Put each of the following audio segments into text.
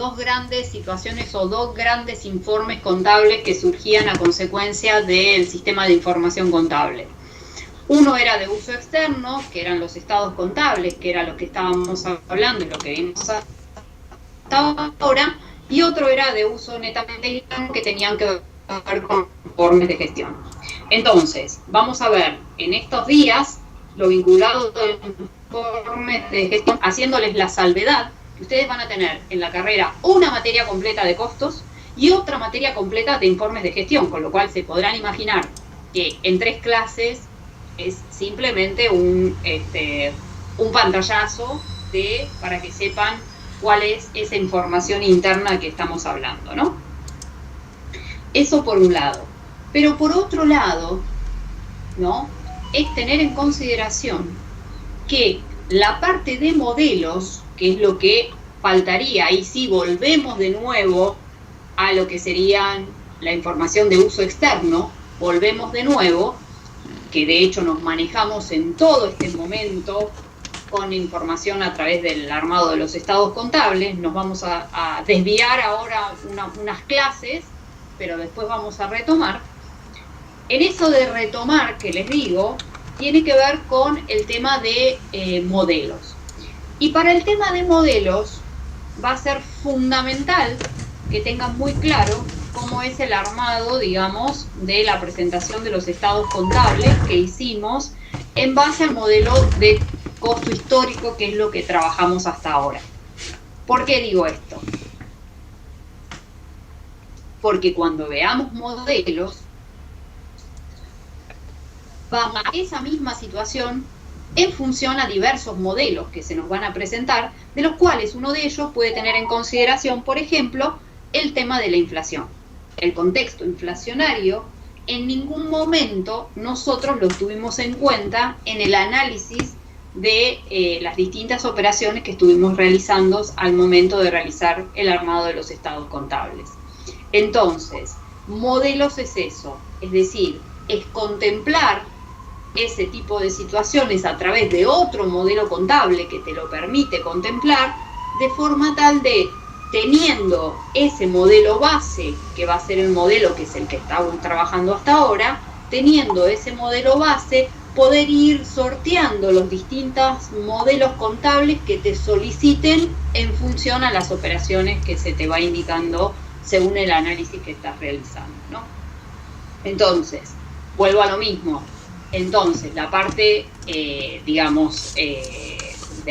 dos grandes situaciones o dos grandes informes contables que surgían a consecuencia del sistema de información contable. Uno era de uso externo, que eran los estados contables, que era lo que estábamos hablando y lo que vimos hasta ahora, y otro era de uso netamente interno, que tenían que ver con informes de gestión. Entonces, vamos a ver en estos días lo vinculado a informes de gestión, haciéndoles la salvedad que ustedes van a tener en la carrera una materia completa de costos y otra materia completa de informes de gestión, con lo cual se podrán imaginar que en 3 clases es simplemente un pantallazo para que sepan cuál es esa información interna que estamos hablando, ¿no? Eso por un lado. Pero por otro lado, ¿no?, es tener en consideración que la parte de modelos, que es lo que faltaría, y si volvemos de nuevo a lo que serían la información de uso externo, volvemos de nuevo, que de hecho nos manejamos en todo este momento con información a través del armado de los estados contables. Nos vamos a desviar ahora unas clases, pero después vamos a retomar. En eso de retomar que les digo, tiene que ver con el tema de modelos. Y para el tema de modelos va a ser fundamental que tengan muy claro cómo es el armado, digamos, de la presentación de los estados contables que hicimos en base al modelo de costo histórico, que es lo que trabajamos hasta ahora. ¿Por qué digo esto? Porque cuando veamos modelos, vamos a esa misma situación en función a diversos modelos que se nos van a presentar, de los cuales uno de ellos puede tener en consideración, por ejemplo, el tema de la inflación. El contexto inflacionario, en ningún momento nosotros lo tuvimos en cuenta en el análisis de las distintas operaciones que estuvimos realizando al momento de realizar el armado de los estados contables. Entonces, modelos es eso, es decir, es contemplar ese tipo de situaciones a través de otro modelo contable que te lo permite contemplar, de forma tal de, teniendo ese modelo base, que va a ser el modelo que es el que estamos trabajando hasta ahora, teniendo ese modelo base, poder ir sorteando los distintos modelos contables que te soliciten en función a las operaciones que se te va indicando según el análisis que estás realizando, ¿no? Entonces, vuelvo a lo mismo. Entonces, la parte, de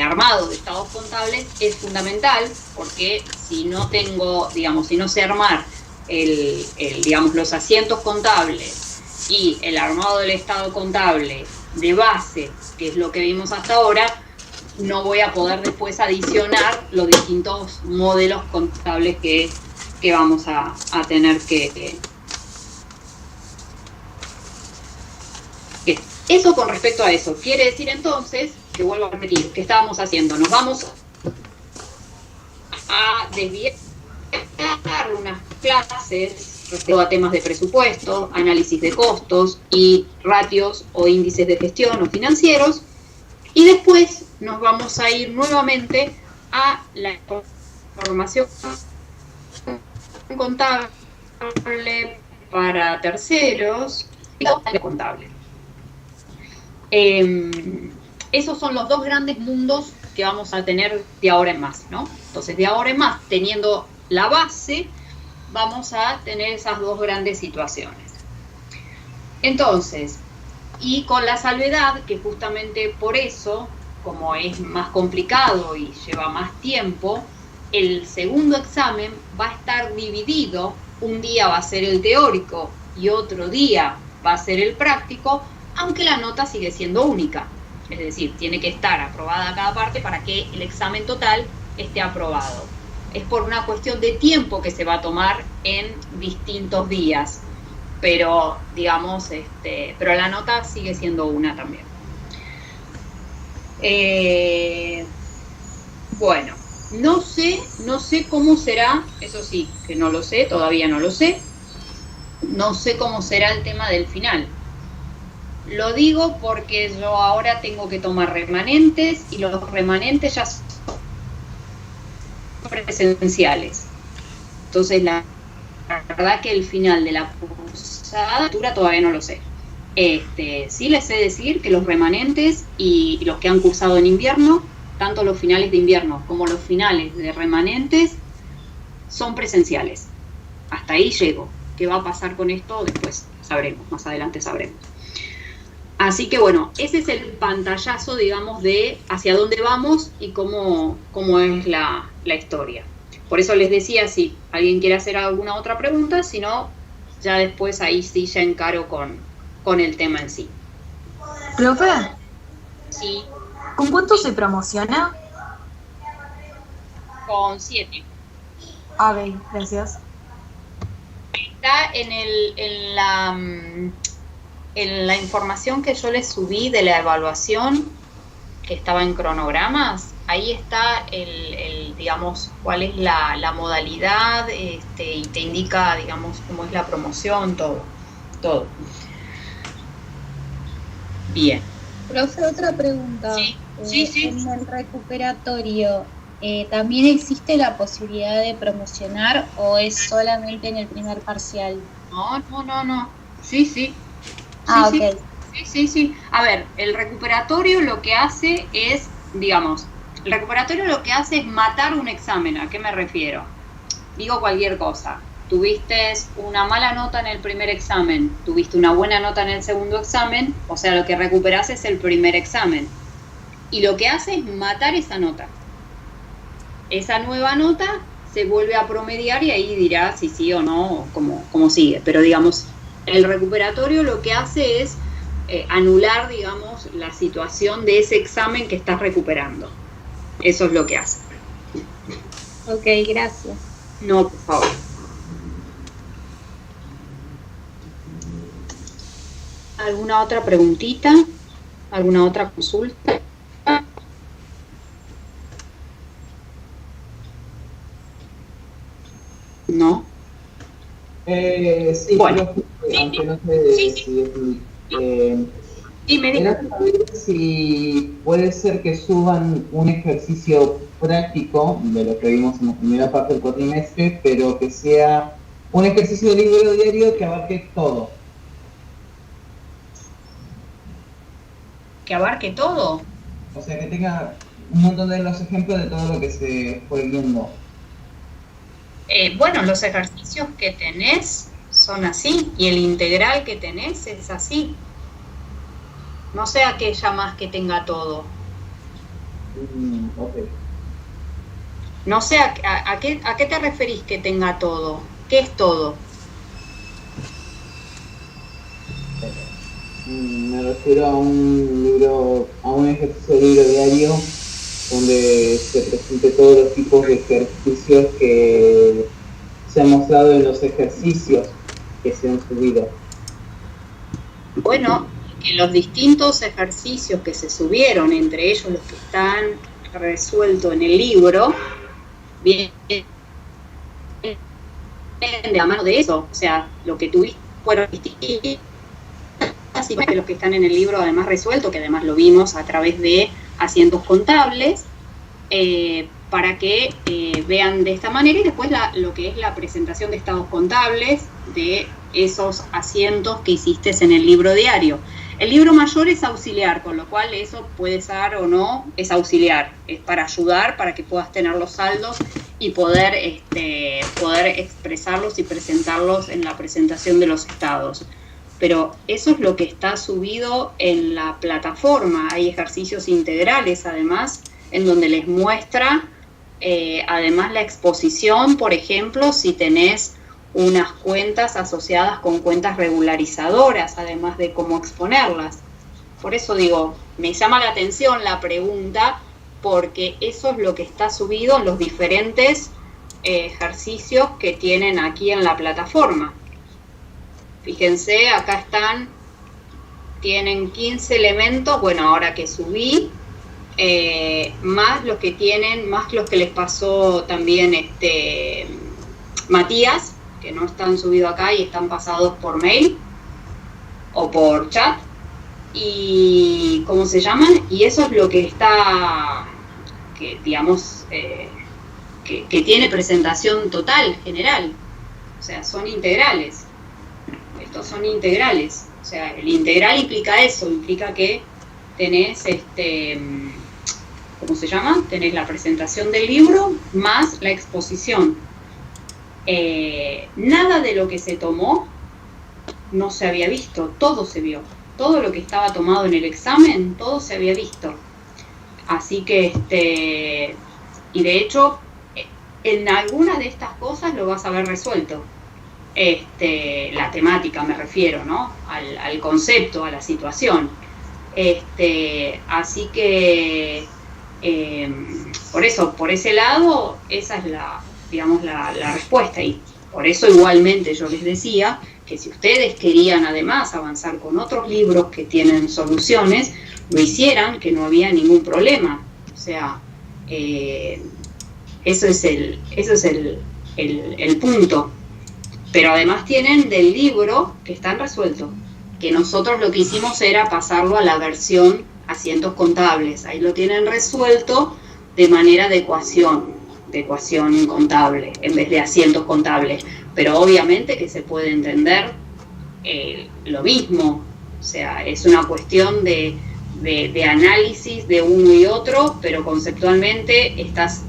armado de estados contables es fundamental, porque si no tengo, si no sé armar los asientos contables y el armado del estado contable de base, que es lo que vimos hasta ahora, no voy a poder después adicionar los distintos modelos contables que vamos a tener que eso con respecto a eso. Quiere decir entonces, que vuelvo a repetir, ¿qué estábamos haciendo? Nos vamos a desviar unas clases respecto a temas de presupuesto, análisis de costos y ratios o índices de gestión o financieros, y después nos vamos a ir nuevamente a la información contable para terceros y contable. Esos son los dos grandes mundos que vamos a tener de ahora en más, ¿no? Entonces, de ahora en más, teniendo la base, vamos a tener esas dos grandes situaciones. Entonces, y con la salvedad que justamente por eso, como es más complicado y lleva más tiempo, el segundo examen va a estar dividido. Un día va a ser el teórico y otro día va a ser el práctico, aunque la nota sigue siendo única. Es decir, tiene que estar aprobada cada parte para que el examen total esté aprobado. Es por una cuestión de tiempo que se va a tomar en distintos días, pero pero la nota sigue siendo una también. Bueno, no sé cómo será, eso sí, que no lo sé, todavía no lo sé. No sé cómo será el tema del final. Lo digo porque yo ahora tengo que tomar remanentes y los remanentes ya son presenciales. Entonces, la verdad que el final de la cursada todavía no lo sé. Sí les sé decir que los remanentes y los que han cursado en invierno, tanto los finales de invierno como los finales de remanentes, son presenciales. Hasta ahí llego. ¿Qué va a pasar con esto? Después sabremos, más adelante sabremos. Así que bueno, ese es el pantallazo, digamos, de hacia dónde vamos y cómo es la historia. Por eso les decía, si alguien quiere hacer alguna otra pregunta, si no, ya después ahí sí ya encaro con el tema en sí. ¿Profe? Sí. ¿Con cuánto se promociona? Con 7. Ok, gracias. Está en la información que yo les subí de la evaluación, que estaba en cronogramas, ahí está digamos, cuál es la modalidad, y te indica, digamos, cómo es la promoción, todo. Bien. Profe, otra pregunta. Sí. En el recuperatorio, ¿también existe la posibilidad de promocionar o es solamente en el primer parcial? No. Sí. Ah, sí, ok. Sí. A ver, el recuperatorio lo que hace es, digamos, el recuperatorio lo que hace es matar un examen. ¿A qué me refiero? Digo cualquier cosa. Tuviste una mala nota en el primer examen, tuviste una buena nota en el segundo examen, o sea, lo que recuperás es el primer examen. Y lo que hace es matar esa nota. Esa nueva nota se vuelve a promediar y ahí dirá si sí o no, cómo sigue. Pero digamos, el recuperatorio lo que hace es anular, digamos, la situación de ese examen que estás recuperando. Eso es lo que hace. Ok, gracias. No, por favor. ¿Alguna otra preguntita? ¿Alguna otra consulta? ¿No? Sí, bueno. Aunque no sé si Dime. Era saber si puede ser que suban un ejercicio práctico de lo que vimos en la primera parte del cuatrimestre, pero que sea un ejercicio de libro diario que abarque todo. ¿Que abarque todo? O sea, que tenga un montón de los ejemplos de todo lo que se fue viendo. Bueno, los ejercicios que tenés son así, y el integral que tenés es así. No sé aquella más que tenga todo. Okay. No sé a qué te referís que tenga todo. ¿Qué es todo? Me refiero a un libro, a un ejercicio de libro diario donde se presente todos los tipos de ejercicios que se han mostrado en los ejercicios que se han subido. Bueno, que los distintos ejercicios que se subieron, entre ellos los que están resueltos en el libro, vienen de la mano de eso. O sea, lo que tuviste fueron distintos, así que los que están en el libro además resuelto, que además lo vimos a través de asientos contables, para que vean de esta manera, y después lo que es la presentación de estados contables de esos asientos que hiciste en el libro diario. El libro mayor es auxiliar, con lo cual eso puede ser o no, es auxiliar, es para ayudar, para que puedas tener los saldos y poder expresarlos y presentarlos en la presentación de los estados. Pero eso es lo que está subido en la plataforma. Hay ejercicios integrales, además, en donde les muestra, además, la exposición, por ejemplo, si tenés unas cuentas asociadas con cuentas regularizadoras, además de cómo exponerlas. Por eso digo, me llama la atención la pregunta, porque eso es lo que está subido en los diferentes ejercicios que tienen aquí en la plataforma. Fíjense, acá tienen 15 elementos, bueno, ahora que subí, más los que les pasó también Matías, que no están subidos acá y están pasados por mail o por chat, y ¿cómo se llaman? Y eso es lo que está, que digamos, que tiene presentación total, general, o sea, son integrales. Estos son integrales, o sea, el integral implica eso, implica que tenés, ¿cómo se llama? Tenés la presentación del libro más la exposición. Nada de lo que se tomó no se había visto, todo se vio. Todo lo que estaba tomado en el examen, todo se había visto. Así que, y de hecho, en algunas de estas cosas lo vas a ver resuelto. La temática me refiero, ¿no? Al concepto, a la situación. Así que, por eso, por ese lado, esa es la respuesta. Y por eso igualmente yo les decía que si ustedes querían además avanzar con otros libros que tienen soluciones, lo hicieran, que no había ningún problema. O sea, eso es el punto. Pero además tienen del libro que están resueltos, que nosotros lo que hicimos era pasarlo a la versión asientos contables. Ahí lo tienen resuelto de manera de ecuación contable, en vez de asientos contables. Pero obviamente que se puede entender lo mismo. O sea, es una cuestión de análisis de uno y otro, pero conceptualmente estás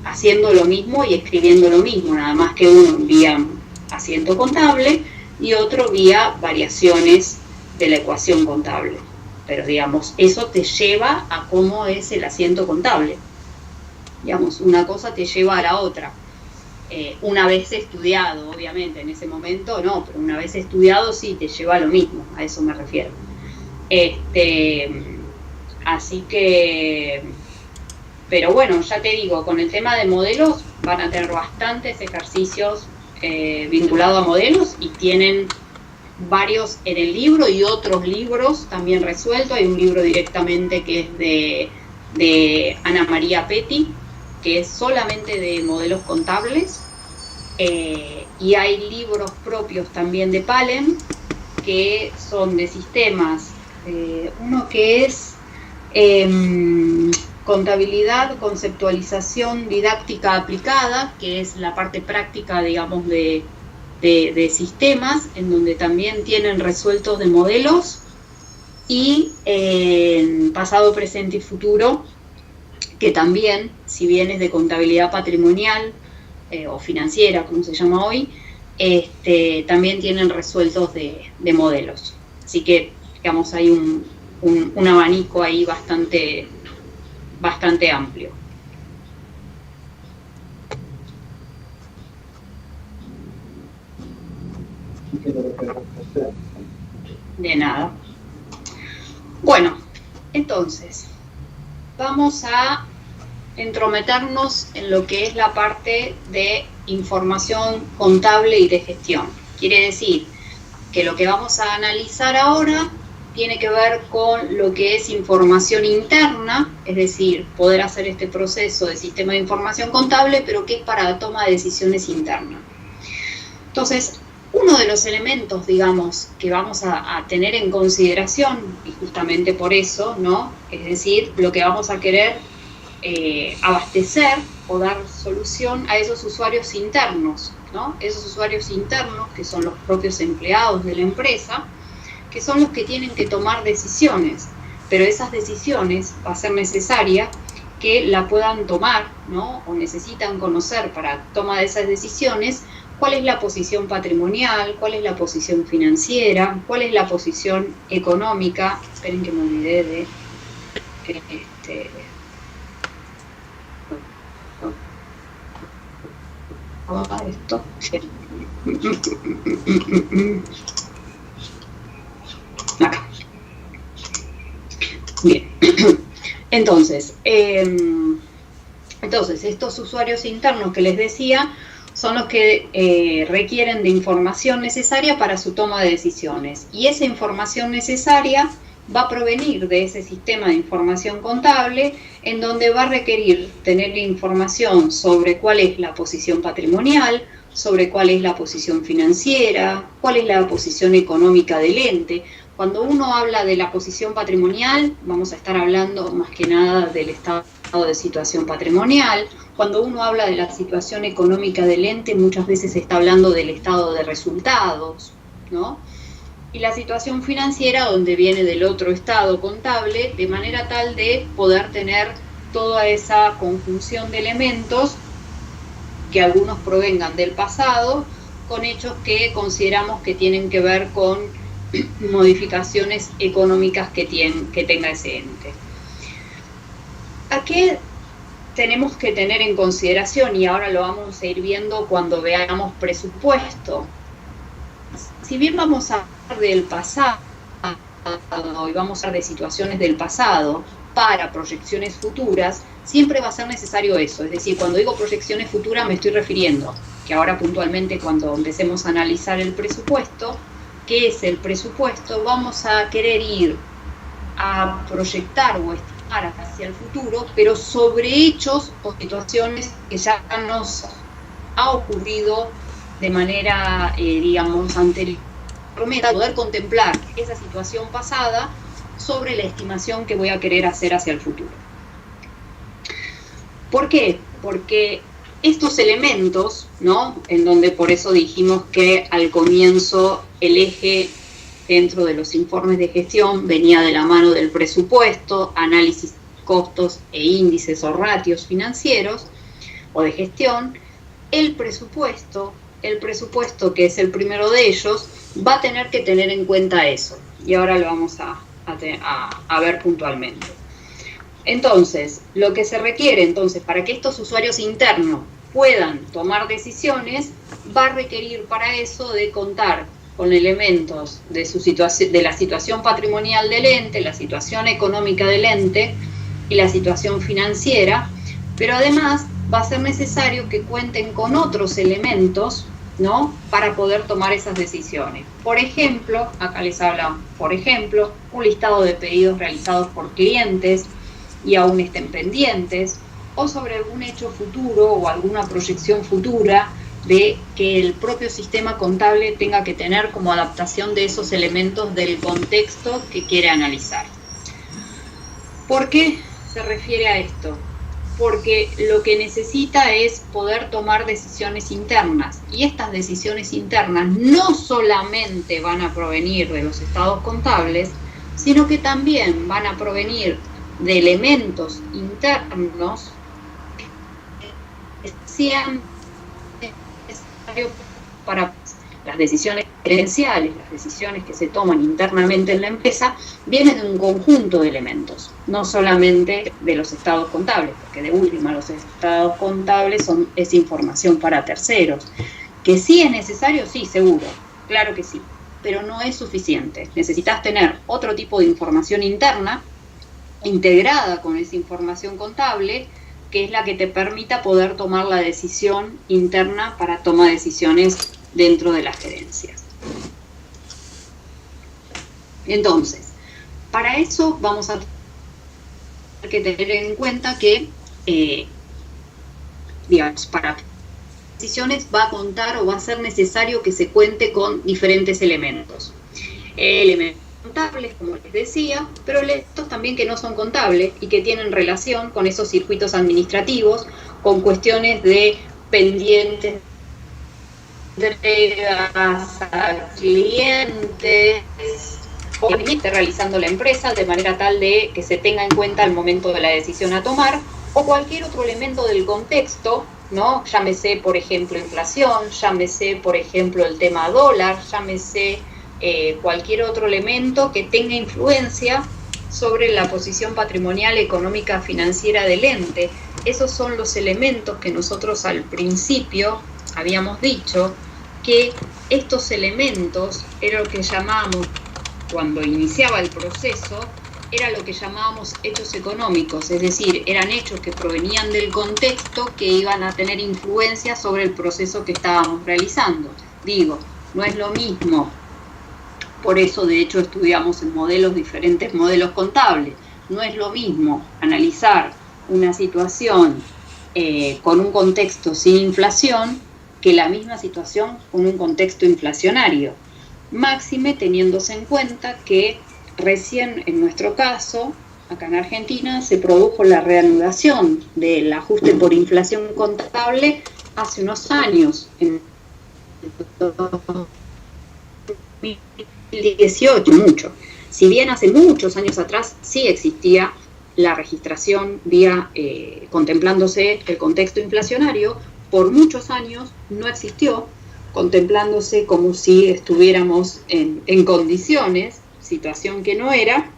haciendo lo mismo y escribiendo lo mismo, nada más que uno vía asiento contable y otro vía variaciones de la ecuación contable. Pero digamos, eso te lleva a cómo es el asiento contable. Digamos, una cosa te lleva a la otra. Una vez estudiado, obviamente, en ese momento no, pero una vez estudiado sí te lleva a lo mismo, a eso me refiero. Así que, pero bueno, ya te digo, con el tema de modelos van a tener bastantes ejercicios vinculados a modelos y tienen varios en el libro y otros libros también resueltos. Hay un libro directamente que es de Ana María Petti, que es solamente de modelos contables, y hay libros propios también de Palen, que son de sistemas. Uno que es contabilidad, conceptualización didáctica aplicada, que es la parte práctica, digamos, de sistemas, en donde también tienen resueltos de modelos, y pasado, presente y futuro, que también, si bien es de contabilidad patrimonial o financiera, como se llama hoy, también tienen resueltos de modelos. Así que, digamos, hay un abanico ahí bastante amplio. De nada. Bueno, entonces, vamos a entrometernos en lo que es la parte de información contable y de gestión. Quiere decir que lo que vamos a analizar ahora tiene que ver con lo que es información interna, es decir, poder hacer este proceso de sistema de información contable, pero que es para la toma de decisiones internas. Entonces, uno de los elementos, digamos, que vamos a tener en consideración, y justamente por eso, ¿no? Es decir, lo que vamos a querer abastecer o dar solución a esos usuarios internos, ¿no? Esos usuarios internos que son los propios empleados de la empresa, que son los que tienen que tomar decisiones, pero esas decisiones va a ser necesaria que la puedan tomar, ¿no? O necesitan conocer para toma de esas decisiones cuál es la posición patrimonial, cuál es la posición financiera, cuál es la posición económica. Esperen que me olvidé de esto. Acá. Bien. Entonces, estos usuarios internos que les decía son los que requieren de información necesaria para su toma de decisiones. Y esa información necesaria va a provenir de ese sistema de información contable, en donde va a requerir tener información sobre cuál es la posición patrimonial, sobre cuál es la posición financiera, cuál es la posición económica del ente. Cuando uno habla de la posición patrimonial, vamos a estar hablando más que nada del estado estado de situación patrimonial. Cuando uno habla de la situación económica del ente, muchas veces se está hablando del estado de resultados, ¿no? Y la situación financiera, donde viene del otro estado contable, de manera tal de poder tener toda esa conjunción de elementos, que algunos provengan del pasado, con hechos que consideramos que tienen que ver con modificaciones económicas que tenga ese ente. ¿A qué tenemos que tener en consideración? Y ahora lo vamos a ir viendo cuando veamos presupuesto. Si bien vamos a hablar del pasado y vamos a hablar de situaciones del pasado para proyecciones futuras, siempre va a ser necesario eso. Es decir, cuando digo proyecciones futuras me estoy refiriendo que ahora puntualmente cuando empecemos a analizar el presupuesto, ¿qué es el presupuesto? Vamos a querer ir a proyectar o estimar hacia el futuro, pero sobre hechos o situaciones que ya nos ha ocurrido de manera, digamos, anterior, poder contemplar esa situación pasada sobre la estimación que voy a querer hacer hacia el futuro. ¿Por qué? Porque estos elementos, ¿no? En donde por eso dijimos que al comienzo el eje dentro de los informes de gestión venía de la mano del presupuesto, análisis, costos e índices o ratios financieros o de gestión. El presupuesto que es el primero de ellos, va a tener que tener en cuenta eso. Y ahora lo vamos a ver puntualmente. Entonces, lo que se requiere entonces para que estos usuarios internos puedan tomar decisiones, va a requerir para eso de contar con elementos de la situación patrimonial del ente, la situación económica del ente y la situación financiera, pero además va a ser necesario que cuenten con otros elementos, ¿no? Para poder tomar esas decisiones. Por ejemplo, acá les habla, por ejemplo, un listado de pedidos realizados por clientes y aún estén pendientes, o sobre algún hecho futuro o alguna proyección futura de que el propio sistema contable tenga que tener como adaptación de esos elementos del contexto que quiere analizar. ¿Por qué se refiere a esto? Porque lo que necesita es poder tomar decisiones internas, y estas decisiones internas no solamente van a provenir de los estados contables, sino que también van a provenir de elementos internos que sean necesarios para las decisiones gerenciales, las decisiones que se toman internamente en la empresa, vienen de un conjunto de elementos, no solamente de los estados contables, porque de última los estados contables es información para terceros. Que sí es necesario, sí, seguro, claro que sí, pero no es suficiente. Necesitas tener otro tipo de información interna integrada con esa información contable, que es la que te permita poder tomar la decisión interna para toma de decisiones dentro de las gerencias. Entonces, para eso vamos a tener que tener en cuenta que, digamos, para decisiones va a contar o va a ser necesario que se cuente con diferentes elementos. Elementos contables, como les decía, pero elementos también que no son contables y que tienen relación con esos circuitos administrativos, con cuestiones de pendientes, entregas a clientes, o que esté realizando la empresa de manera tal de que se tenga en cuenta al momento de la decisión a tomar, o cualquier otro elemento del contexto, ¿no? Llámese, por ejemplo, inflación, llámese, por ejemplo, el tema dólar, llámese cualquier otro elemento que tenga influencia sobre la posición patrimonial, económica, financiera del ente. Esos son los elementos que nosotros al principio habíamos dicho que estos elementos era lo que llamábamos, cuando iniciaba el proceso, era lo que llamábamos hechos económicos, es decir, eran hechos que provenían del contexto que iban a tener influencia sobre el proceso que estábamos realizando. Digo, no es lo mismo, por eso de hecho estudiamos en diferentes modelos contables, no es lo mismo analizar una situación con un contexto sin inflación que la misma situación con un contexto inflacionario. Máxime teniéndose en cuenta que recién en nuestro caso, acá en Argentina, se produjo la reanudación del ajuste por inflación contable hace unos años, en 2018, mucho. Si bien hace muchos años atrás sí existía la registración vía contemplándose el contexto inflacionario, por muchos años no existió, contemplándose como si estuviéramos en condiciones, situación que no era.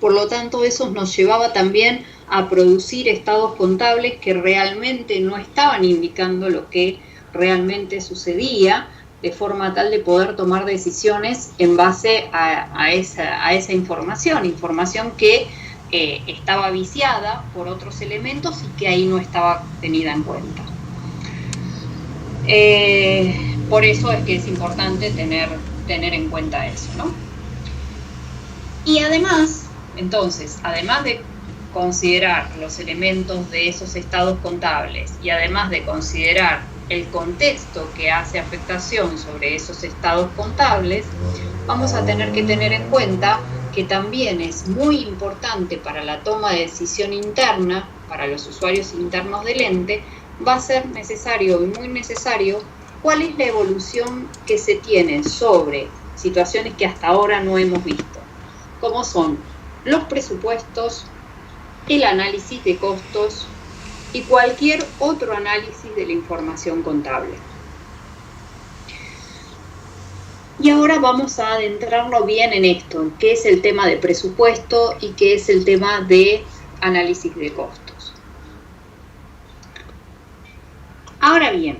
Por lo tanto, eso nos llevaba también a producir estados contables que realmente no estaban indicando lo que realmente sucedía, de forma tal de poder tomar decisiones en base a esa información que estaba viciada por otros elementos y que ahí no estaba tenida en cuenta. Por eso es que es importante tener en cuenta eso, ¿no? Y además, entonces, además de considerar los elementos de esos estados contables y además de considerar el contexto que hace afectación sobre esos estados contables, vamos a tener que tener en cuenta que también es muy importante para la toma de decisión interna, para los usuarios internos del ente, va a ser necesario y muy necesario cuál es la evolución que se tiene sobre situaciones que hasta ahora no hemos visto, como son los presupuestos, el análisis de costos y cualquier otro análisis de la información contable. Y ahora vamos a adentrarnos bien en esto, en qué es el tema de presupuesto y qué es el tema de análisis de costos. Ahora bien,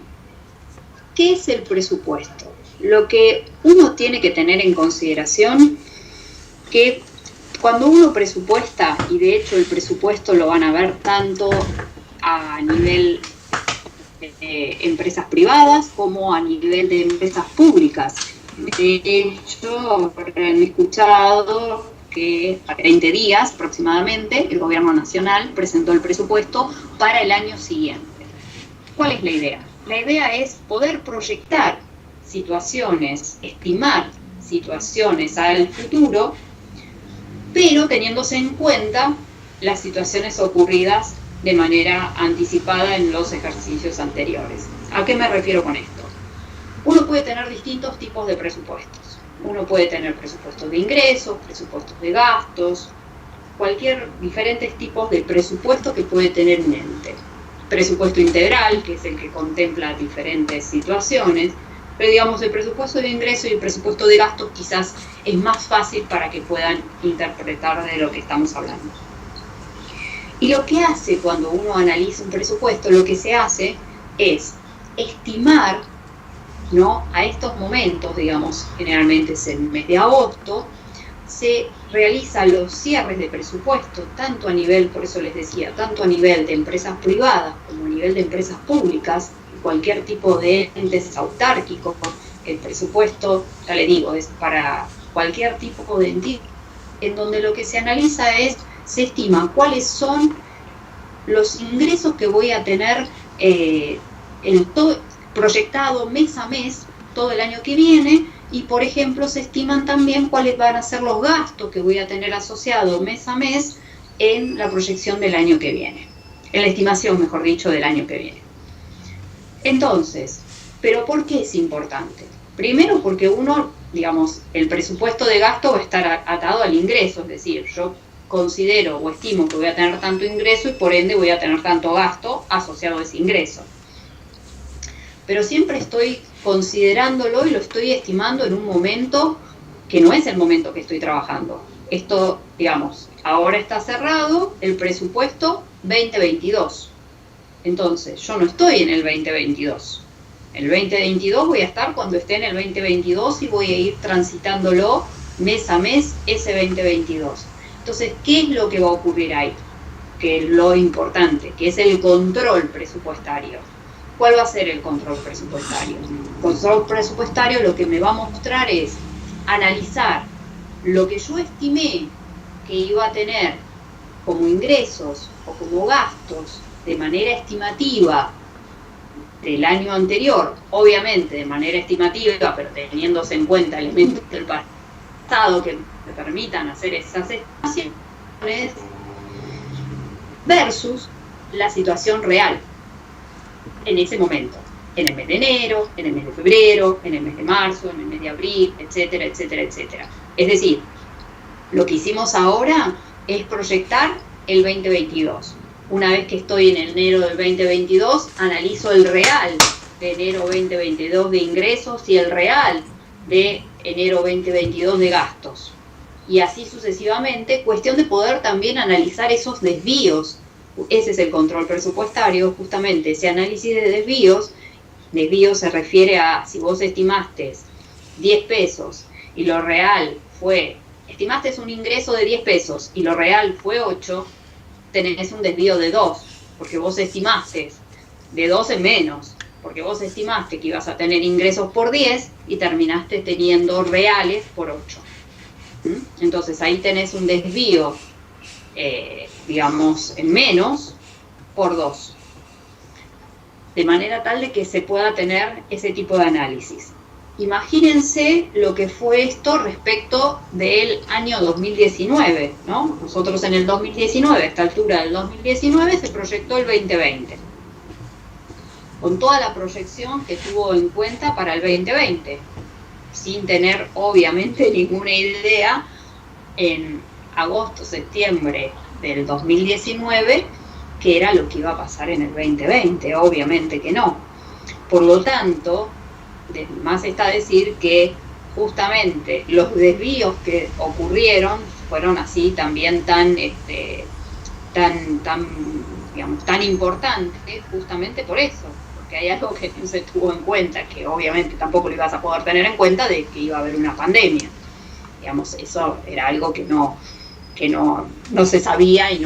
¿qué es el presupuesto? Lo que uno tiene que tener en consideración que cuando uno presupuesta, y de hecho el presupuesto lo van a ver tanto a nivel de empresas privadas como a nivel de empresas públicas. De hecho, han escuchado que a 20 días aproximadamente el Gobierno Nacional presentó el presupuesto para el año siguiente. ¿Cuál es la idea? La idea es poder proyectar situaciones, estimar situaciones al futuro, pero teniéndose en cuenta las situaciones ocurridas de manera anticipada en los ejercicios anteriores. ¿A qué me refiero con esto? Uno puede tener distintos tipos de presupuestos. Uno puede tener presupuestos de ingresos, presupuestos de gastos, diferentes tipos de presupuesto que puede tener un ente. Presupuesto integral, que es el que contempla diferentes situaciones, pero digamos el presupuesto de ingreso y el presupuesto de gastos quizás es más fácil para que puedan interpretar de lo que estamos hablando. Y lo que hace cuando uno analiza un presupuesto, lo que se hace es estimar, ¿no? A estos momentos, digamos, generalmente es el mes de agosto, se realizan los cierres de presupuesto, tanto a nivel, por eso les decía, tanto a nivel de empresas privadas como a nivel de empresas públicas, cualquier tipo de entes autárquicos. El presupuesto, ya le digo, es para cualquier tipo de entidad, en donde lo que se analiza es, se estima cuáles son los ingresos que voy a tener proyectado mes a mes todo el año que viene, y por ejemplo se estiman también cuáles van a ser los gastos que voy a tener asociados mes a mes en la proyección del año que viene, en la estimación, mejor dicho, del año que viene. Entonces, ¿pero por qué es importante? Primero porque uno, digamos, el presupuesto de gasto va a estar atado al ingreso, es decir, yo considero o estimo que voy a tener tanto ingreso y por ende voy a tener tanto gasto asociado a ese ingreso. Pero siempre estoy considerándolo y lo estoy estimando en un momento que no es el momento que estoy trabajando. Esto, digamos, ahora está cerrado el presupuesto 2022. Entonces, yo no estoy en el 2022. El 2022 voy a estar cuando esté en el 2022 y voy a ir transitándolo mes a mes ese 2022. Entonces, ¿qué es lo que va a ocurrir ahí? Que es lo importante, que es el control presupuestario. ¿Cuál va a ser el control presupuestario? El control presupuestario lo que me va a mostrar es analizar lo que yo estimé que iba a tener como ingresos o como gastos de manera estimativa del año anterior, obviamente de manera estimativa, pero teniéndose en cuenta elementos del pasado que me permitan hacer esas estimaciones, versus la situación real en ese momento, en el mes de enero, en el mes de febrero, en el mes de marzo, en el mes de abril, etcétera, etcétera, etcétera. Es decir, lo que hicimos ahora es proyectar el 2022. Una vez que estoy en enero del 2022, analizo el real de enero 2022 de ingresos y el real de enero 2022 de gastos. Y así sucesivamente, cuestión de poder también analizar esos desvíos. Ese es el control presupuestario, justamente ese análisis de desvíos. Desvío se refiere a si vos estimaste 10 pesos y lo real fue, estimaste un ingreso de 10 pesos y lo real fue 8, tenés un desvío de 2, porque vos estimaste de 2 en menos, porque vos estimaste que ibas a tener ingresos por 10 y terminaste teniendo reales por 8. Entonces ahí tenés un desvío, digamos, en menos por 2. De manera tal de que se pueda tener ese tipo de análisis. Imagínense lo que fue esto respecto del año 2019, ¿no? Nosotros en el 2019, a esta altura del 2019, se proyectó el 2020. Con toda la proyección que tuvo en cuenta para el 2020, sin tener obviamente ninguna idea en agosto, septiembre del 2019, que era lo que iba a pasar en el 2020, obviamente que no. Por lo tanto, más está decir que justamente los desvíos que ocurrieron fueron así también tan importantes justamente por eso, porque hay algo que no se tuvo en cuenta, que obviamente tampoco lo ibas a poder tener en cuenta, de que iba a haber una pandemia. Digamos, eso era algo que no se sabía y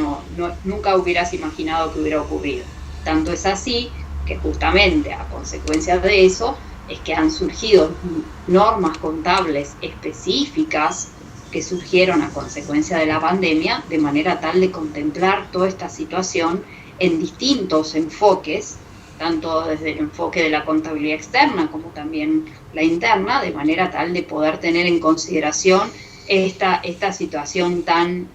nunca hubieras imaginado que hubiera ocurrido. Tanto es así que justamente a consecuencia de eso es que han surgido normas contables específicas que surgieron a consecuencia de la pandemia, de manera tal de contemplar toda esta situación en distintos enfoques, tanto desde el enfoque de la contabilidad externa como también la interna, de manera tal de poder tener en consideración esta situación tan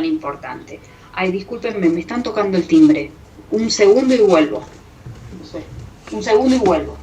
importante. Ay, discúlpenme, me están tocando el timbre. Un segundo y vuelvo. No sé. Un segundo y vuelvo.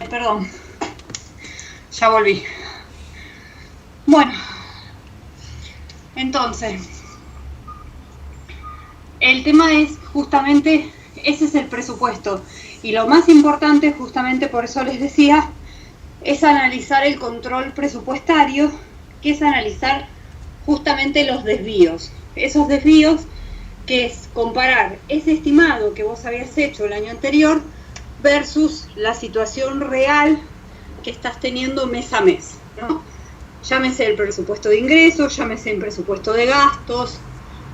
Perdón, ya volví. Bueno, entonces, el tema es justamente, ese es el presupuesto. Y lo más importante, justamente por eso les decía, es analizar el control presupuestario, que es analizar justamente los desvíos. Esos desvíos que es comparar ese estimado que vos habías hecho el año anterior versus la situación real que estás teniendo mes a mes, ¿no? Llámese el presupuesto de ingresos, llámese el presupuesto de gastos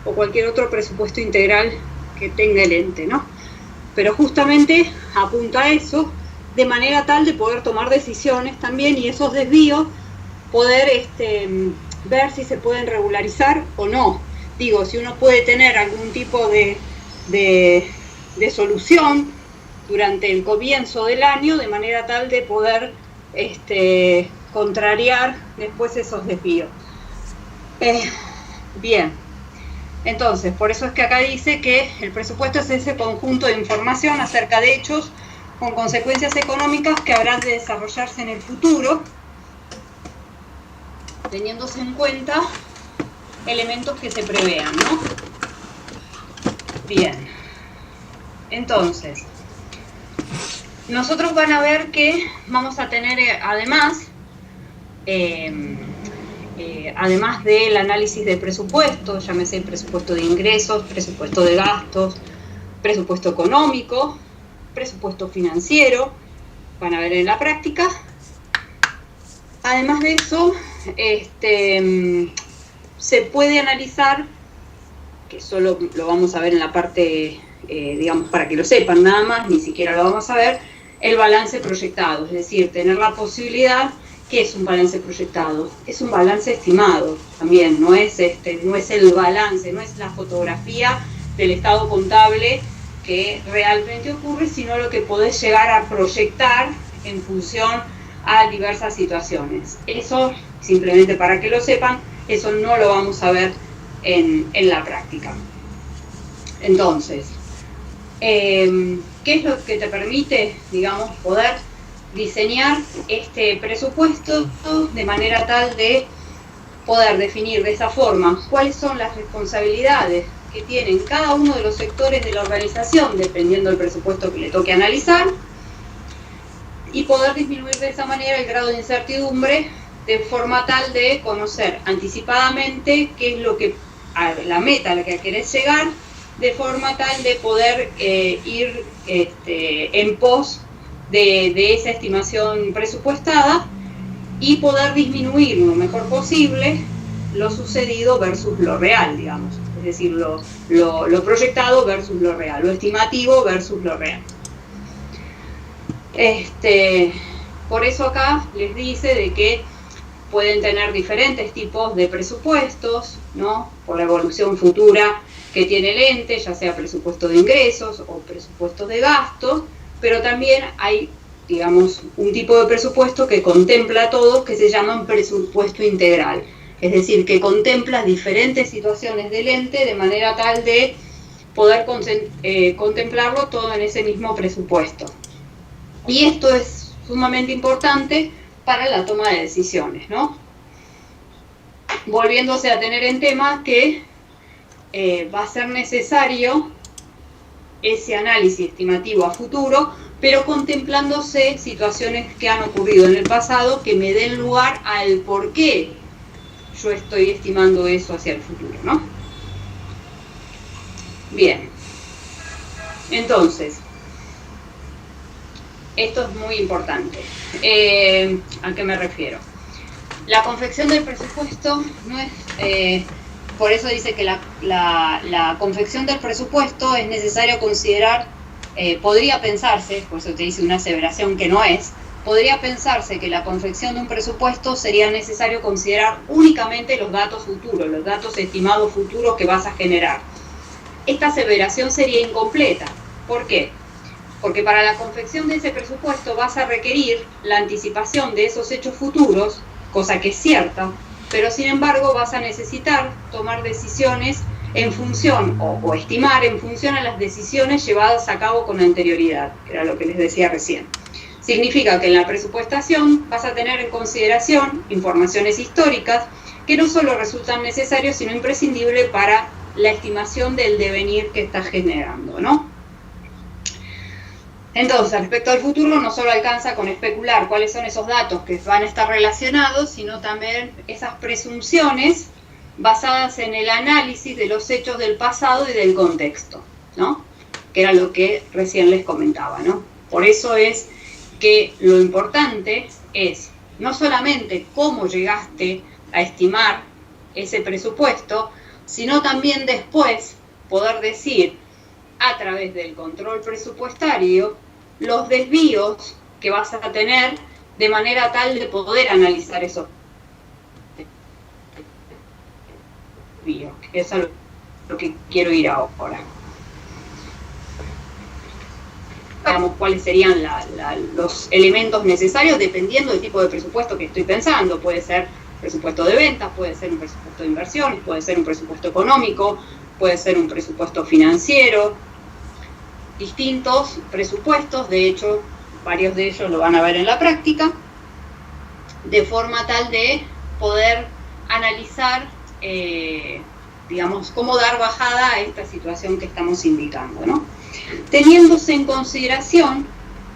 o cualquier otro presupuesto integral que tenga el ente, ¿no? Pero justamente apunta a eso de manera tal de poder tomar decisiones también y esos desvíos poder ver si se pueden regularizar o no. Digo, si uno puede tener algún tipo de solución durante el comienzo del año de manera tal de poder contrariar después esos desvíos. Bien, entonces, por eso es que acá dice que el presupuesto es ese conjunto de información acerca de hechos con consecuencias económicas que habrán de desarrollarse en el futuro, teniéndose en cuenta elementos que se prevean, ¿no? Bien, entonces, nosotros van a ver que vamos a tener además del análisis de presupuesto, llámese el presupuesto de ingresos, presupuesto de gastos, presupuesto económico, presupuesto financiero, van a ver en la práctica. Además de eso, se puede analizar, que solo lo vamos a ver en la parte, digamos, para que lo sepan nada más, ni siquiera lo vamos a ver, el balance proyectado, es decir, tener la posibilidad. ¿Qué es un balance proyectado? Es un balance estimado también, no es el balance, no es la fotografía del estado contable que realmente ocurre, sino lo que podés llegar a proyectar en función a diversas situaciones. Eso, simplemente para que lo sepan, eso no lo vamos a ver en la práctica. Entonces, ¿qué es lo que te permite, digamos, poder diseñar este presupuesto de manera tal de poder definir de esa forma cuáles son las responsabilidades que tienen cada uno de los sectores de la organización, dependiendo del presupuesto que le toque analizar, y poder disminuir de esa manera el grado de incertidumbre de forma tal de conocer anticipadamente qué es lo que, la meta a la que querés llegar, de forma tal de poder ir en pos de esa estimación presupuestada y poder disminuir lo mejor posible lo sucedido versus lo real, digamos. Es decir, lo proyectado versus lo real, lo estimativo versus lo real. Por eso acá les dice de que pueden tener diferentes tipos de presupuestos, ¿no? Por la evolución futura que tiene el ente, ya sea presupuesto de ingresos o presupuesto de gastos, pero también hay, digamos, un tipo de presupuesto que contempla todo, que se llama un presupuesto integral. Es decir, que contempla diferentes situaciones del ente de manera tal de poder contemplarlo todo en ese mismo presupuesto. Y esto es sumamente importante para la toma de decisiones, ¿no? Volviéndose a tener en tema que va a ser necesario ese análisis estimativo a futuro, pero contemplándose situaciones que han ocurrido en el pasado que me den lugar al por qué yo estoy estimando eso hacia el futuro, ¿no? Bien, entonces, esto es muy importante. ¿A qué me refiero? La confección del presupuesto no es... por eso dice que la confección del presupuesto es necesario considerar, podría pensarse, por eso te dice una aseveración que no es, podría pensarse que la confección de un presupuesto sería necesario considerar únicamente los datos futuros, los datos estimados futuros que vas a generar. Esta aseveración sería incompleta. ¿Por qué? Porque para la confección de ese presupuesto vas a requerir la anticipación de esos hechos futuros, cosa que es cierta, pero sin embargo vas a necesitar tomar decisiones en función, o estimar en función a las decisiones llevadas a cabo con anterioridad, que era lo que les decía recién. Significa que en la presupuestación vas a tener en consideración informaciones históricas que no solo resultan necesarias, sino imprescindibles para la estimación del devenir que estás generando, ¿no? Entonces, respecto al futuro, no solo alcanza con especular cuáles son esos datos que van a estar relacionados, sino también esas presunciones basadas en el análisis de los hechos del pasado y del contexto, ¿no? Que era lo que recién les comentaba, ¿no? Por eso es que lo importante es no solamente cómo llegaste a estimar ese presupuesto, sino también después poder decir, a través del control presupuestario, los desvíos que vas a tener de manera tal de poder analizar esos desvíos, que es a lo que quiero ir ahora. Digamos, cuáles serían los elementos necesarios dependiendo del tipo de presupuesto que estoy pensando. Puede ser presupuesto de ventas, puede ser un presupuesto de inversiones, puede ser un presupuesto económico, puede ser un presupuesto financiero, distintos presupuestos, de hecho, varios de ellos lo van a ver en la práctica, de forma tal de poder analizar, digamos, cómo dar bajada a esta situación que estamos indicando, ¿no? Teniéndose en consideración,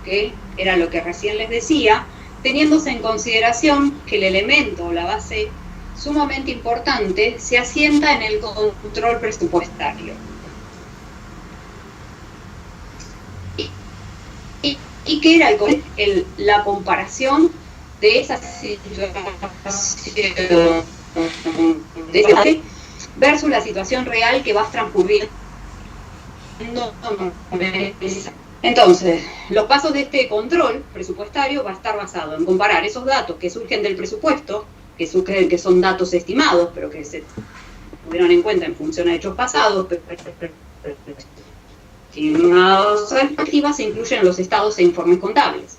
que era lo que recién les decía, teniéndose en consideración que el elemento o la base sumamente importante se asienta en el control presupuestario. ¿Y qué era la comparación de esa situación versus la situación real que vas transcurriendo? Entonces, los pasos de este control presupuestario va a estar basado en comparar esos datos que surgen del presupuesto, que son datos estimados, pero que se tuvieron en cuenta en función a hechos pasados, estimados activas se incluyen los estados e informes contables.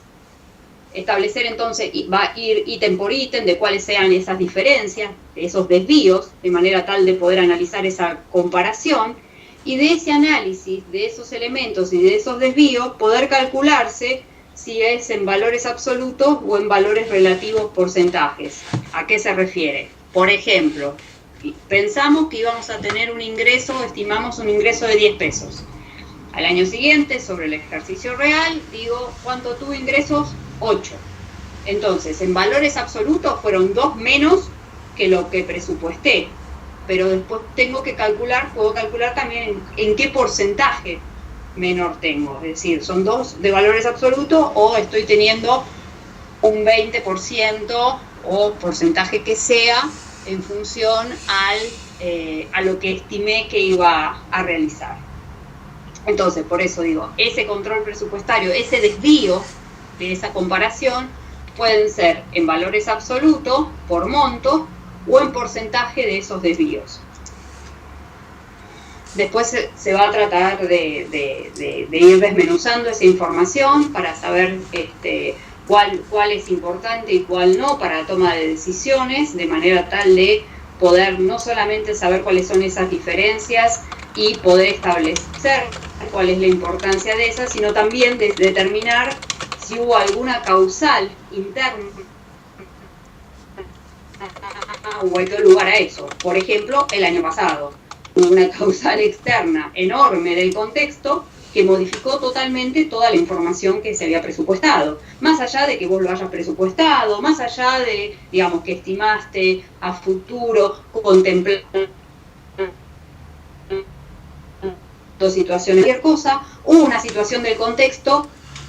Establecer entonces, va a ir ítem por ítem de cuáles sean esas diferencias, esos desvíos, de manera tal de poder analizar esa comparación, y de ese análisis, de esos elementos y de esos desvíos, poder calcularse si es en valores absolutos o en valores relativos porcentajes. ¿A qué se refiere? Por ejemplo, pensamos que íbamos a tener un ingreso, estimamos un ingreso de 10 pesos. Al año siguiente, sobre el ejercicio real, digo, ¿cuánto tuve ingresos? 8. Entonces, en valores absolutos fueron 2 menos que lo que presupuesté. Pero después tengo que calcular, puedo calcular también en qué porcentaje menor tengo. Es decir, son 2 de valores absolutos o estoy teniendo un 20% o porcentaje que sea en función a lo que estimé que iba a realizar. Entonces, por eso digo, ese control presupuestario, ese desvío de esa comparación pueden ser en valores absolutos, por monto, o en porcentaje de esos desvíos. Después se va a tratar de ir desmenuzando esa información para saber cuál es importante y cuál no para la toma de decisiones, de manera tal de poder no solamente saber cuáles son esas diferencias y poder establecer cuál es la importancia de esas, sino también de determinar si hubo alguna causal interna o hay todo lugar a eso. Por ejemplo, el año pasado hubo una causal externa enorme del contexto que modificó totalmente toda la información que se había presupuestado. Más allá de que vos lo hayas presupuestado, más allá de, digamos, que estimaste a futuro, contemplando situaciones, cualquier cosa, hubo una situación del contexto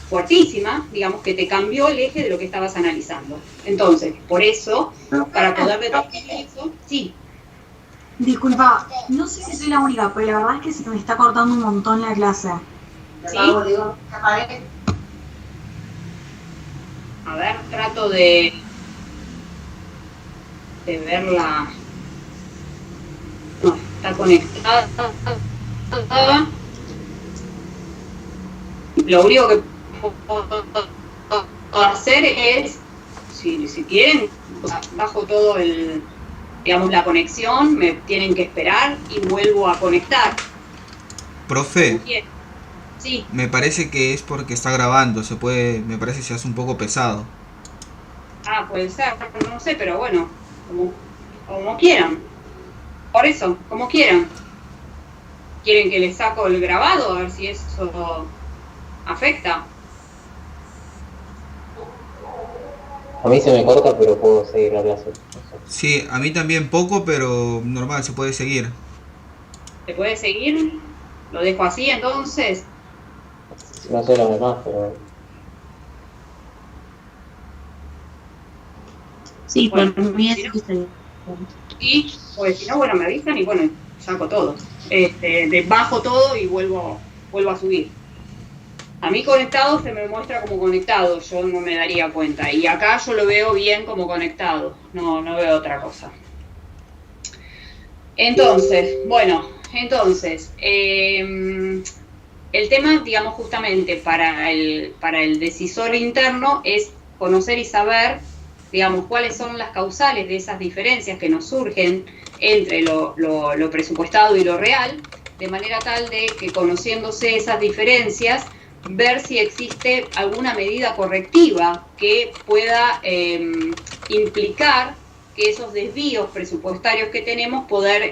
fuertísima, digamos, que te cambió el eje de lo que estabas analizando. Entonces, por eso, para poder determinar eso, sí. Disculpa, no sé si soy la única, pero la verdad es que se me está cortando un montón la clase. ¿Sí? A ver, trato de verla. No, está conectada. Lo único que puedo hacer es, si quieren, bajo todo digamos, la conexión, me tienen que esperar y vuelvo a conectar. Profe, sí. Me parece que es porque está grabando, me parece que se hace un poco pesado. Ah, puede ser, no sé, pero bueno, como quieran. Por eso, como quieran. ¿Quieren que les saco el grabado? A ver si eso afecta. A mí se me corta, pero puedo seguir la clase. Sí, a mí también poco, pero normal, se puede seguir. ¿Se puede seguir? ¿Lo dejo así entonces? No sé lo demás, pero... Sí, Bueno, por mí si es no, que se- y pues si no, bueno, me avisan y bueno, saco todo. Bajo todo y vuelvo a subir. A mí conectado se me muestra como conectado, yo no me daría cuenta. Y acá yo lo veo bien como conectado, no veo otra cosa. Entonces, el tema, digamos, justamente para el decisor interno es conocer y saber, digamos, cuáles son las causales de esas diferencias que nos surgen entre lo presupuestado y lo real, de manera tal de que conociéndose esas diferencias, ver si existe alguna medida correctiva que pueda implicar que esos desvíos presupuestarios que tenemos poder,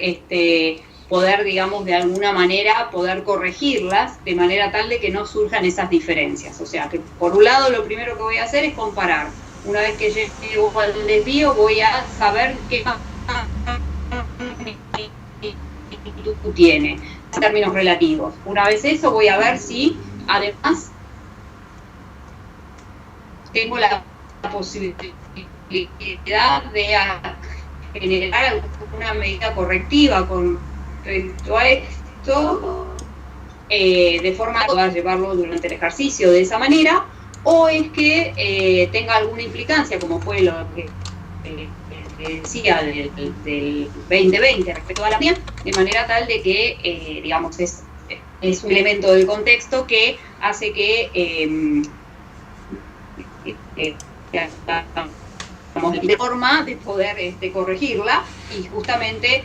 digamos, de alguna manera, poder corregirlas de manera tal de que no surjan esas diferencias. O sea, que por un lado lo primero que voy a hacer es comparar. Una vez que llego al desvío voy a saber qué magnitud tiene, en términos relativos. Una vez eso voy a ver si además tengo la posibilidad de generar alguna medida correctiva con respecto a esto, de forma que pueda llevarlo durante el ejercicio de esa manera, o es que tenga alguna implicancia, como fue lo que decía del 2020 respecto a la pandemia, de manera tal de que, digamos, es un elemento del contexto que hace que de forma de poder corregirla, y justamente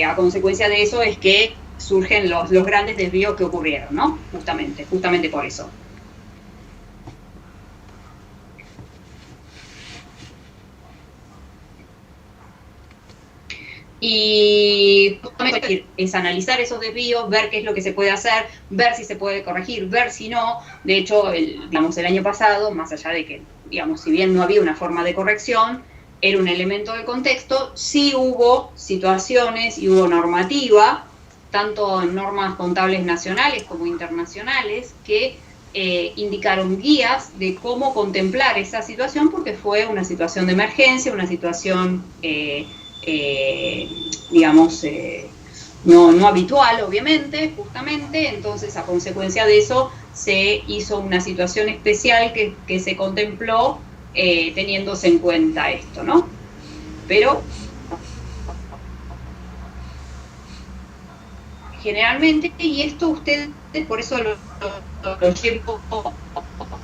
a consecuencia de eso es que surgen los grandes desvíos que ocurrieron, ¿no? Justamente por eso. Y justamente es analizar esos desvíos, ver qué es lo que se puede hacer, ver si se puede corregir, ver si no. De hecho, digamos, el año pasado, más allá de que, digamos, si bien no había una forma de corrección, era un elemento del contexto, sí hubo situaciones y hubo normativa, tanto en normas contables nacionales como internacionales, que indicaron guías de cómo contemplar esa situación, porque fue una situación de emergencia, una situación digamos, no habitual, obviamente, justamente. Entonces, a consecuencia de eso, se hizo una situación especial que se contempló teniéndose en cuenta esto, ¿no? Pero generalmente, y esto ustedes, por eso lo llevo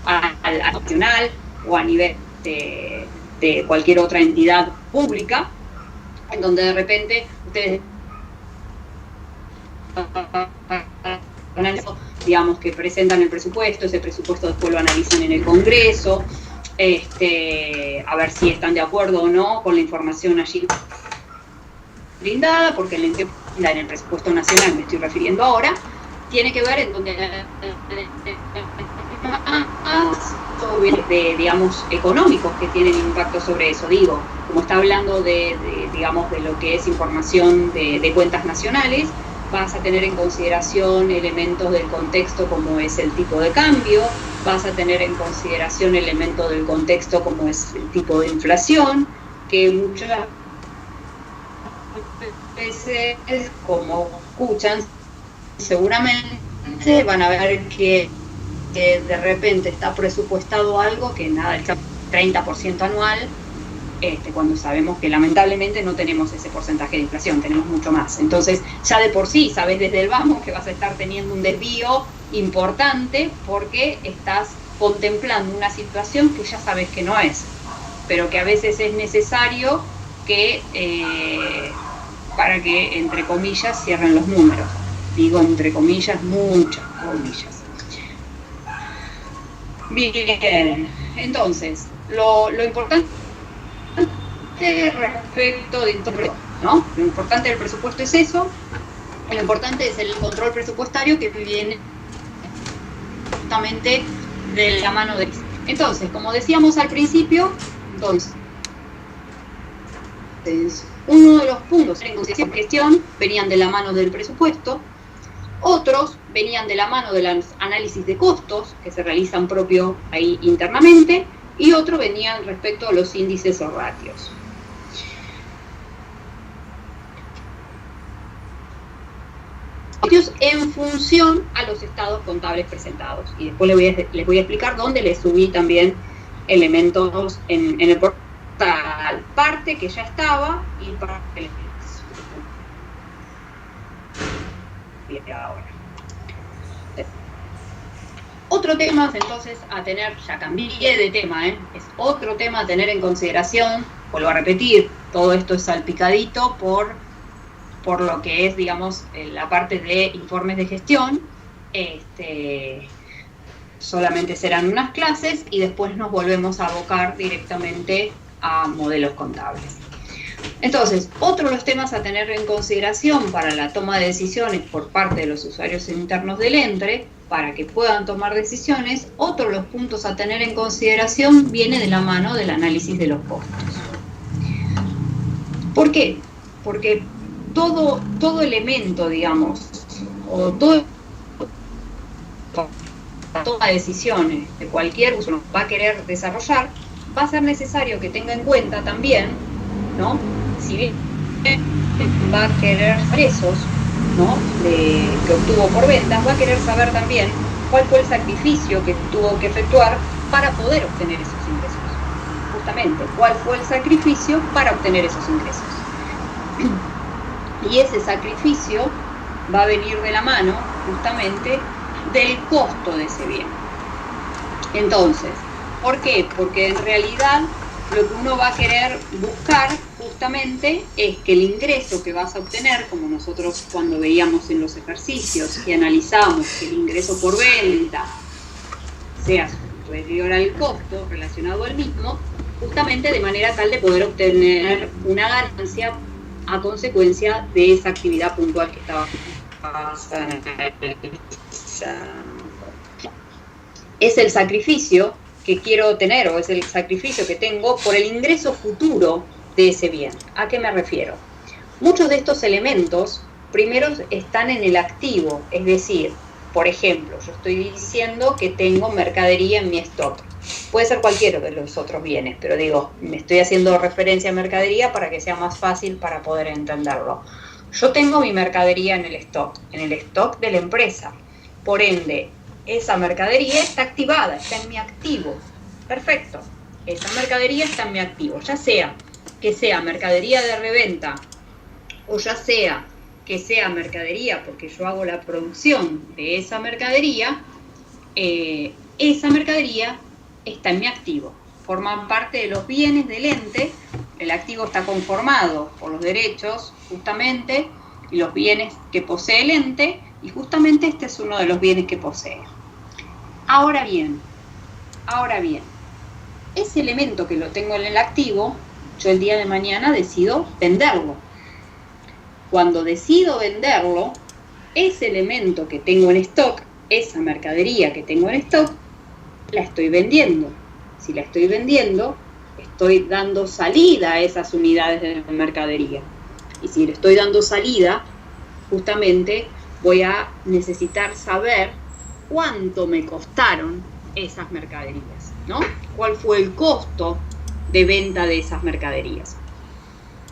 al nacional o a nivel de cualquier otra entidad pública, en donde de repente ustedes, digamos, que presentan el presupuesto, ese presupuesto después lo analizan en el Congreso, a ver si están de acuerdo o no con la información allí brindada, porque en el presupuesto nacional me estoy refiriendo ahora, tiene que ver en donde digamos, económicos que tienen impacto sobre eso. Digo, como está hablando digamos, de lo que es información de cuentas nacionales, vas a tener en consideración elementos del contexto como es el tipo de cambio, vas a tener en consideración elementos del contexto como es el tipo de inflación, que muchas veces, como escuchan, seguramente van a ver que de repente está presupuestado algo que nada, el 30% anual, cuando sabemos que lamentablemente no tenemos ese porcentaje de inflación, tenemos mucho más. Entonces, ya de por sí sabes desde el vamos que vas a estar teniendo un desvío importante porque estás contemplando una situación que ya sabes que no es, pero que a veces es necesario que para que, entre comillas, cierren los números. Digo entre comillas, muchas comillas. Bien, entonces, lo importante respecto de ¿no? Lo importante del presupuesto es eso, lo importante es el control presupuestario que viene justamente de la mano de... Entonces, como decíamos al principio, Entonces, uno de los puntos en gestión venían de la mano del presupuesto, otros venían de la mano de los análisis de costos que se realizan propio ahí internamente, y otros venían respecto a los índices o ratios. En función a los estados contables presentados. Y después les voy a explicar dónde les subí también elementos en el portal. Parte que ya estaba y parte que les subí ahora. Otro tema, entonces, a tener, ya cambié de tema, es otro tema a tener en consideración, vuelvo a repetir, todo esto es salpicadito por lo que es, digamos, la parte de informes de gestión. Solamente serán unas clases y después nos volvemos a abocar directamente a modelos contables. Entonces, otro de los temas a tener en consideración para la toma de decisiones por parte de los usuarios internos del ENTRE, para que puedan tomar decisiones, otro de los puntos a tener en consideración viene de la mano del análisis de los costos. ¿Por qué? Porque todo elemento, digamos, o toda toma de decisiones de cualquier uso va a querer desarrollar, va a ser necesario que tenga en cuenta también, ¿no? Si bien va a querer ingresos, ¿no? Que obtuvo por ventas, va a querer saber también cuál fue el sacrificio que tuvo que efectuar para poder obtener esos ingresos. Justamente, cuál fue el sacrificio para obtener esos ingresos. Y ese sacrificio va a venir de la mano, justamente, del costo de ese bien. Entonces, ¿por qué? Porque en realidad lo que uno va a querer buscar justamente es que el ingreso que vas a obtener, como nosotros cuando veíamos en los ejercicios y analizamos que el ingreso por venta sea superior al costo relacionado al mismo, justamente de manera tal de poder obtener una ganancia a consecuencia de esa actividad puntual que estaba pasando. Es el sacrificio que quiero tener, o es el sacrificio que tengo por el ingreso futuro de ese bien. ¿A qué me refiero? Muchos de estos elementos primero están en el activo, es decir, por ejemplo, yo estoy diciendo que tengo mercadería en mi stock. Puede ser cualquiera de los otros bienes, pero digo, me estoy haciendo referencia a mercadería para que sea más fácil para poder entenderlo. Yo tengo mi mercadería en el stock de la empresa. Por ende, esa mercadería está activada, está en mi activo. Perfecto. Esa mercadería está en mi activo. Ya sea que sea mercadería de reventa o ya sea que sea mercadería porque yo hago la producción de esa mercadería está en mi activo. Forman parte de los bienes del ente. El activo está conformado por los derechos, justamente, y los bienes que posee el ente, y justamente este es uno de los bienes que posee. Ahora bien, ese elemento que lo tengo en el activo, yo el día de mañana decido venderlo. Cuando decido venderlo, ese elemento que tengo en stock, esa mercadería que tengo en stock, la estoy vendiendo. Si la estoy vendiendo, estoy dando salida a esas unidades de mercadería. Y si le estoy dando salida, justamente voy a necesitar saber cuánto me costaron esas mercaderías, ¿no? ¿Cuál fue el costo de venta de esas mercaderías?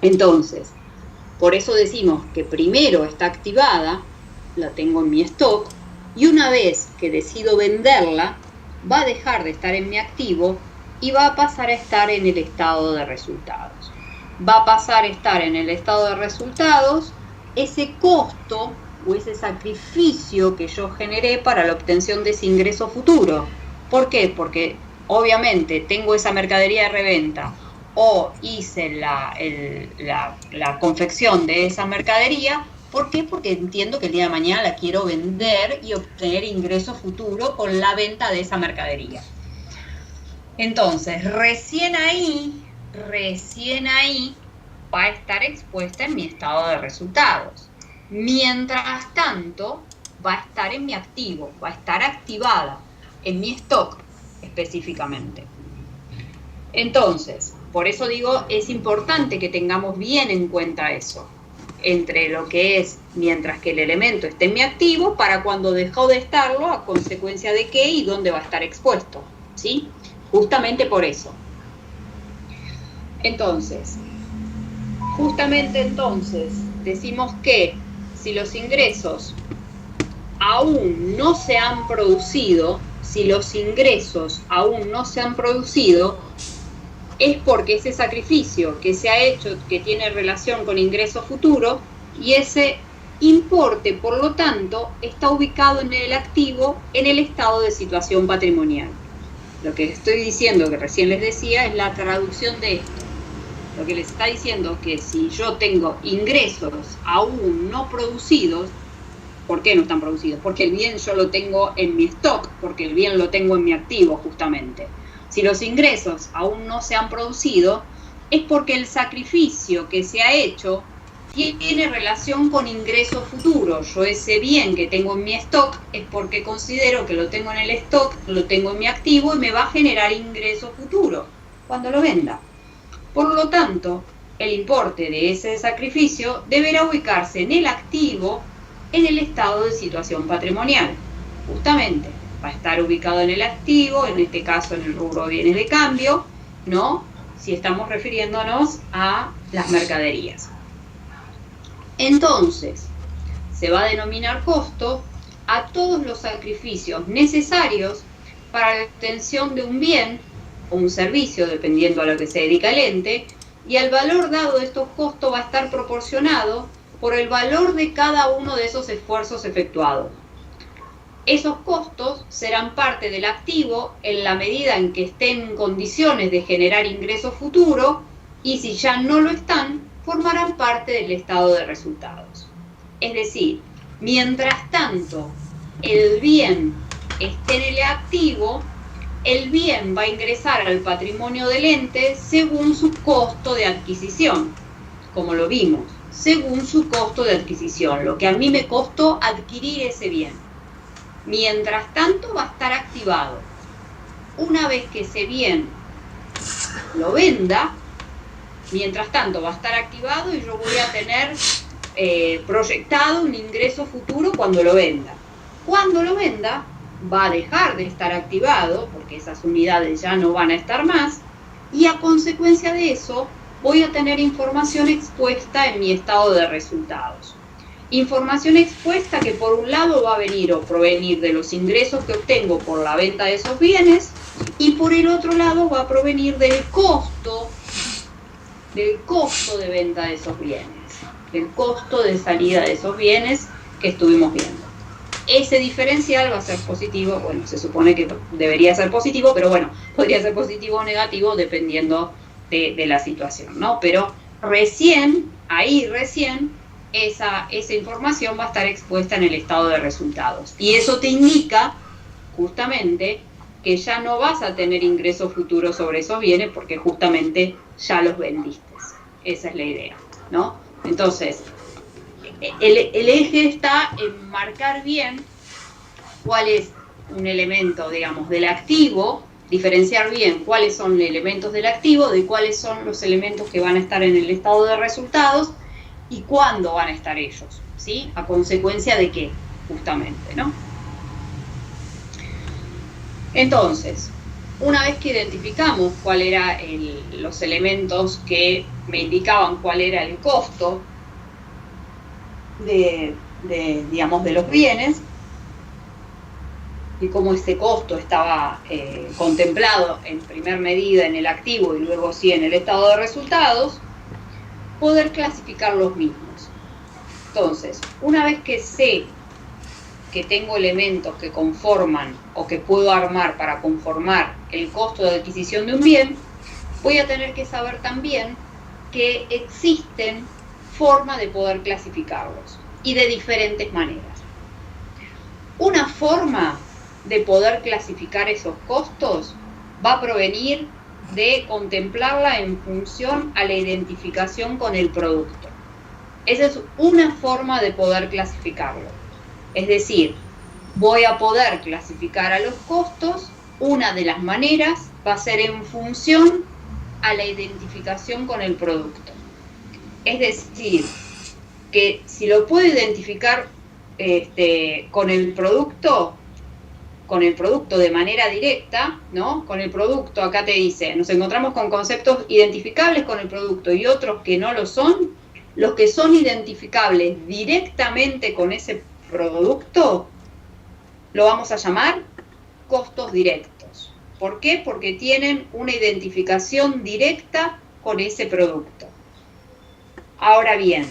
Entonces, por eso decimos que primero está activada, la tengo en mi stock, y una vez que decido venderla, va a dejar de estar en mi activo y va a pasar a estar en el estado de resultados. Va a pasar a estar en el estado de resultados ese costo o ese sacrificio que yo generé para la obtención de ese ingreso futuro. ¿Por qué? Porque obviamente tengo esa mercadería de reventa o hice la confección de esa mercadería. ¿Por qué? Porque entiendo que el día de mañana la quiero vender y obtener ingreso futuro con la venta de esa mercadería. Entonces, recién ahí va a estar expuesta en mi estado de resultados. Mientras tanto, va a estar en mi activo, va a estar activada en mi stock específicamente. Entonces, por eso digo, es importante que tengamos bien en cuenta eso, entre lo que es mientras que el elemento esté en mi activo, para cuando dejó de estarlo, a consecuencia de qué y dónde va a estar expuesto, ¿sí? Justamente por eso. Entonces, decimos que si los ingresos aún no se han producido, es porque ese sacrificio que se ha hecho, que tiene relación con ingreso futuro, y ese importe, por lo tanto, está ubicado en el activo en el estado de situación patrimonial. Lo que estoy diciendo, que recién les decía, es la traducción de esto. Lo que les está diciendo es que si yo tengo ingresos aún no producidos, ¿por qué no están producidos? Porque el bien yo lo tengo en mi stock, porque el bien lo tengo en mi activo, justamente. Si los ingresos aún no se han producido, es porque el sacrificio que se ha hecho tiene relación con ingreso futuro. Yo ese bien que tengo en mi stock es porque considero que lo tengo en el stock, lo tengo en mi activo y me va a generar ingreso futuro cuando lo venda. Por lo tanto, el importe de ese sacrificio deberá ubicarse en el activo en el estado de situación patrimonial. Justamente, va a estar ubicado en el activo, en este caso en el rubro bienes de cambio, ¿no? Si estamos refiriéndonos a las mercaderías. Entonces, se va a denominar costo a todos los sacrificios necesarios para la obtención de un bien o un servicio, dependiendo a lo que se dedica el ente, y el valor dado de estos costos va a estar proporcionado por el valor de cada uno de esos esfuerzos efectuados. Esos costos serán parte del activo en la medida en que estén en condiciones de generar ingreso futuro, y si ya no lo están, formarán parte del estado de resultados. Es decir, mientras tanto el bien esté en el activo, el bien va a ingresar al patrimonio del ente según su costo de adquisición, como lo vimos, según su costo de adquisición, lo que a mí me costó adquirir ese bien. Mientras tanto va a estar activado. Una vez que ese bien lo venda, mientras tanto va a estar activado y yo voy a tener proyectado un ingreso futuro cuando lo venda. Cuando lo venda, va a dejar de estar activado, porque esas unidades ya no van a estar más, y a consecuencia de eso voy a tener información expuesta en mi estado de resultados. Información expuesta que por un lado va a venir o provenir de los ingresos que obtengo por la venta de esos bienes, y por el otro lado va a provenir del costo de venta de esos bienes, del costo de salida de esos bienes que estuvimos viendo. Ese diferencial va a ser positivo, bueno, se supone que debería ser positivo, pero bueno, podría ser positivo o negativo dependiendo de la situación, ¿no? Pero recién, esa información va a estar expuesta en el estado de resultados. Y eso te indica, justamente, que ya no vas a tener ingresos futuros sobre esos bienes porque justamente ya los vendiste. Esa es la idea, ¿no? Entonces, el eje está en marcar bien cuál es un elemento, digamos, del activo, diferenciar bien cuáles son los elementos del activo, de cuáles son los elementos que van a estar en el estado de resultados y cuándo van a estar ellos, ¿sí? A consecuencia de qué, justamente, ¿no? Entonces, una vez que identificamos cuáles eran los elementos que me indicaban cuál era el costo digamos, de los bienes, y cómo ese costo estaba contemplado en primer medida en el activo y luego sí en el estado de resultados, poder clasificar los mismos. Entonces, una vez que sé que tengo elementos que conforman o que puedo armar para conformar el costo de adquisición de un bien, voy a tener que saber también que existen formas de poder clasificarlos y de diferentes maneras. Una forma de poder clasificar esos costos va a provenir de contemplarla en función a la identificación con el producto. Esa es una forma de poder clasificarlo. Es decir, voy a poder clasificar a los costos, una de las maneras va a ser en función a la identificación con el producto. Es decir, que si lo puedo identificar con el producto de manera directa, ¿no? Con el producto, acá te dice, nos encontramos con conceptos identificables con el producto y otros que no lo son. Los que son identificables directamente con ese producto, lo vamos a llamar costos directos. ¿Por qué? Porque tienen una identificación directa con ese producto. Ahora bien,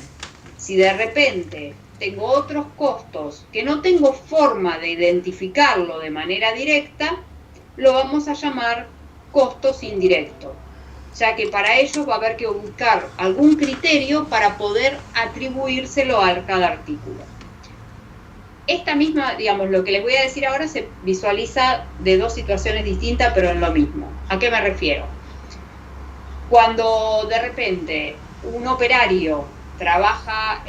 si de repente tengo otros costos que no tengo forma de identificarlo de manera directa, lo vamos a llamar costos indirectos, ya que para ello va a haber que buscar algún criterio para poder atribuírselo a cada artículo. Esta misma, digamos, lo que les voy a decir ahora se visualiza de dos situaciones distintas, pero en lo mismo. ¿A qué me refiero? Cuando de repente un operario trabaja,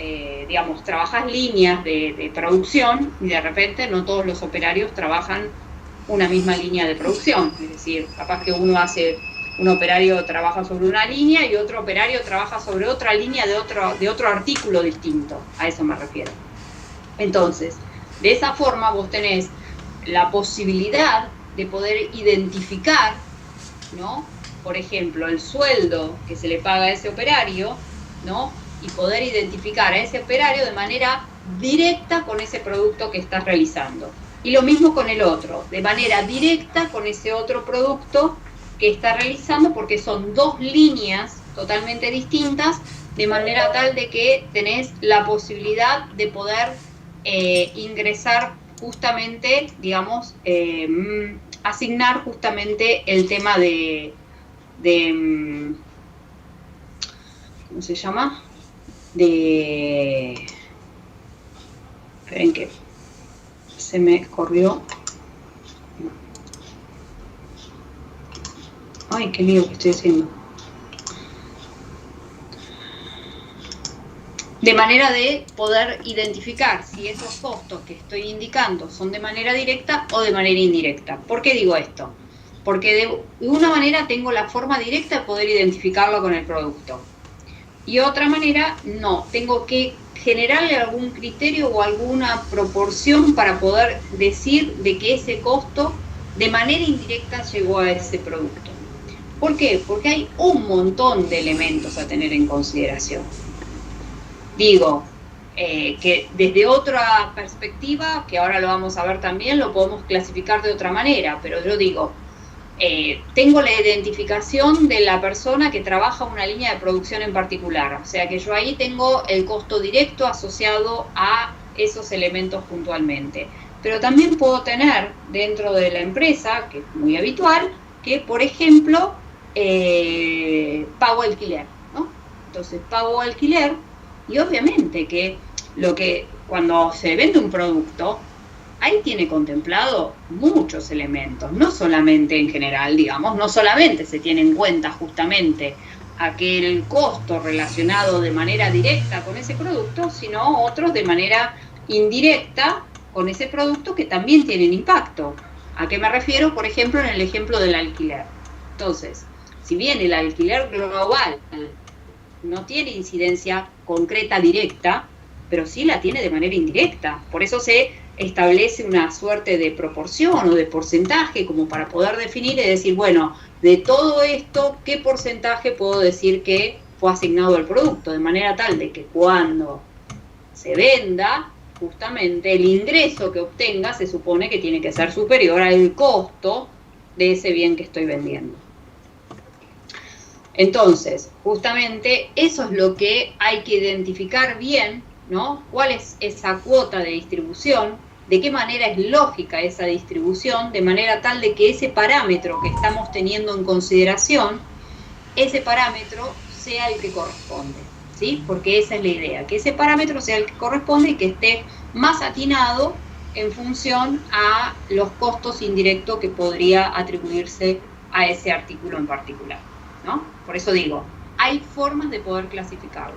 trabajas líneas de producción y de repente no todos los operarios trabajan una misma línea de producción. Es decir, capaz que un operario trabaja sobre una línea y otro operario trabaja sobre otra línea de otro artículo distinto. A eso me refiero. Entonces, de esa forma vos tenés la posibilidad de poder identificar, ¿no? Por ejemplo, el sueldo que se le paga a ese operario, ¿no? Y poder identificar a ese operario de manera directa con ese producto que estás realizando. Y lo mismo con el otro, de manera directa con ese otro producto que está realizando, porque son dos líneas totalmente distintas, de manera tal de que tenés la posibilidad de poder ingresar justamente, digamos, asignar justamente el tema de ¿cómo se llama? Esperen que se me corrió. Ay, qué lío que estoy haciendo. De manera de poder identificar si esos costos que estoy indicando son de manera directa o de manera indirecta. ¿Por qué digo esto? Porque de una manera tengo la forma directa de poder identificarlo con el producto. Y otra manera, no. Tengo que generarle algún criterio o alguna proporción para poder decir de que ese costo de manera indirecta llegó a ese producto. ¿Por qué? Porque hay un montón de elementos a tener en consideración. Digo, que desde otra perspectiva, que ahora lo vamos a ver también, lo podemos clasificar de otra manera, pero yo digo, tengo la identificación de la persona que trabaja una línea de producción en particular, o sea que yo ahí tengo el costo directo asociado a esos elementos puntualmente. Pero también puedo tener dentro de la empresa, que es muy habitual, que por ejemplo, pago alquiler, ¿no? Entonces pago alquiler y obviamente que cuando se vende un producto, ahí tiene contemplado muchos elementos, no solamente en general, digamos, no solamente se tiene en cuenta justamente aquel costo relacionado de manera directa con ese producto, sino otros de manera indirecta con ese producto que también tienen impacto. ¿A qué me refiero? Por ejemplo, en el ejemplo del alquiler. Entonces, si bien el alquiler global no tiene incidencia concreta directa, pero sí la tiene de manera indirecta. Por eso se establece una suerte de proporción o de porcentaje como para poder definir y decir, bueno, de todo esto, ¿qué porcentaje puedo decir que fue asignado al producto? De manera tal de que cuando se venda, justamente el ingreso que obtenga se supone que tiene que ser superior al costo de ese bien que estoy vendiendo. Entonces, justamente eso es lo que hay que identificar bien, ¿no? ¿Cuál es esa cuota de distribución? ¿De qué manera es lógica esa distribución? De manera tal de que ese parámetro que estamos teniendo en consideración, ese parámetro sea el que corresponde, ¿sí? Porque esa es la idea, que ese parámetro sea el que corresponde y que esté más atinado en función a los costos indirectos que podría atribuirse a ese artículo en particular, ¿no? Por eso digo, hay formas de poder clasificarlo.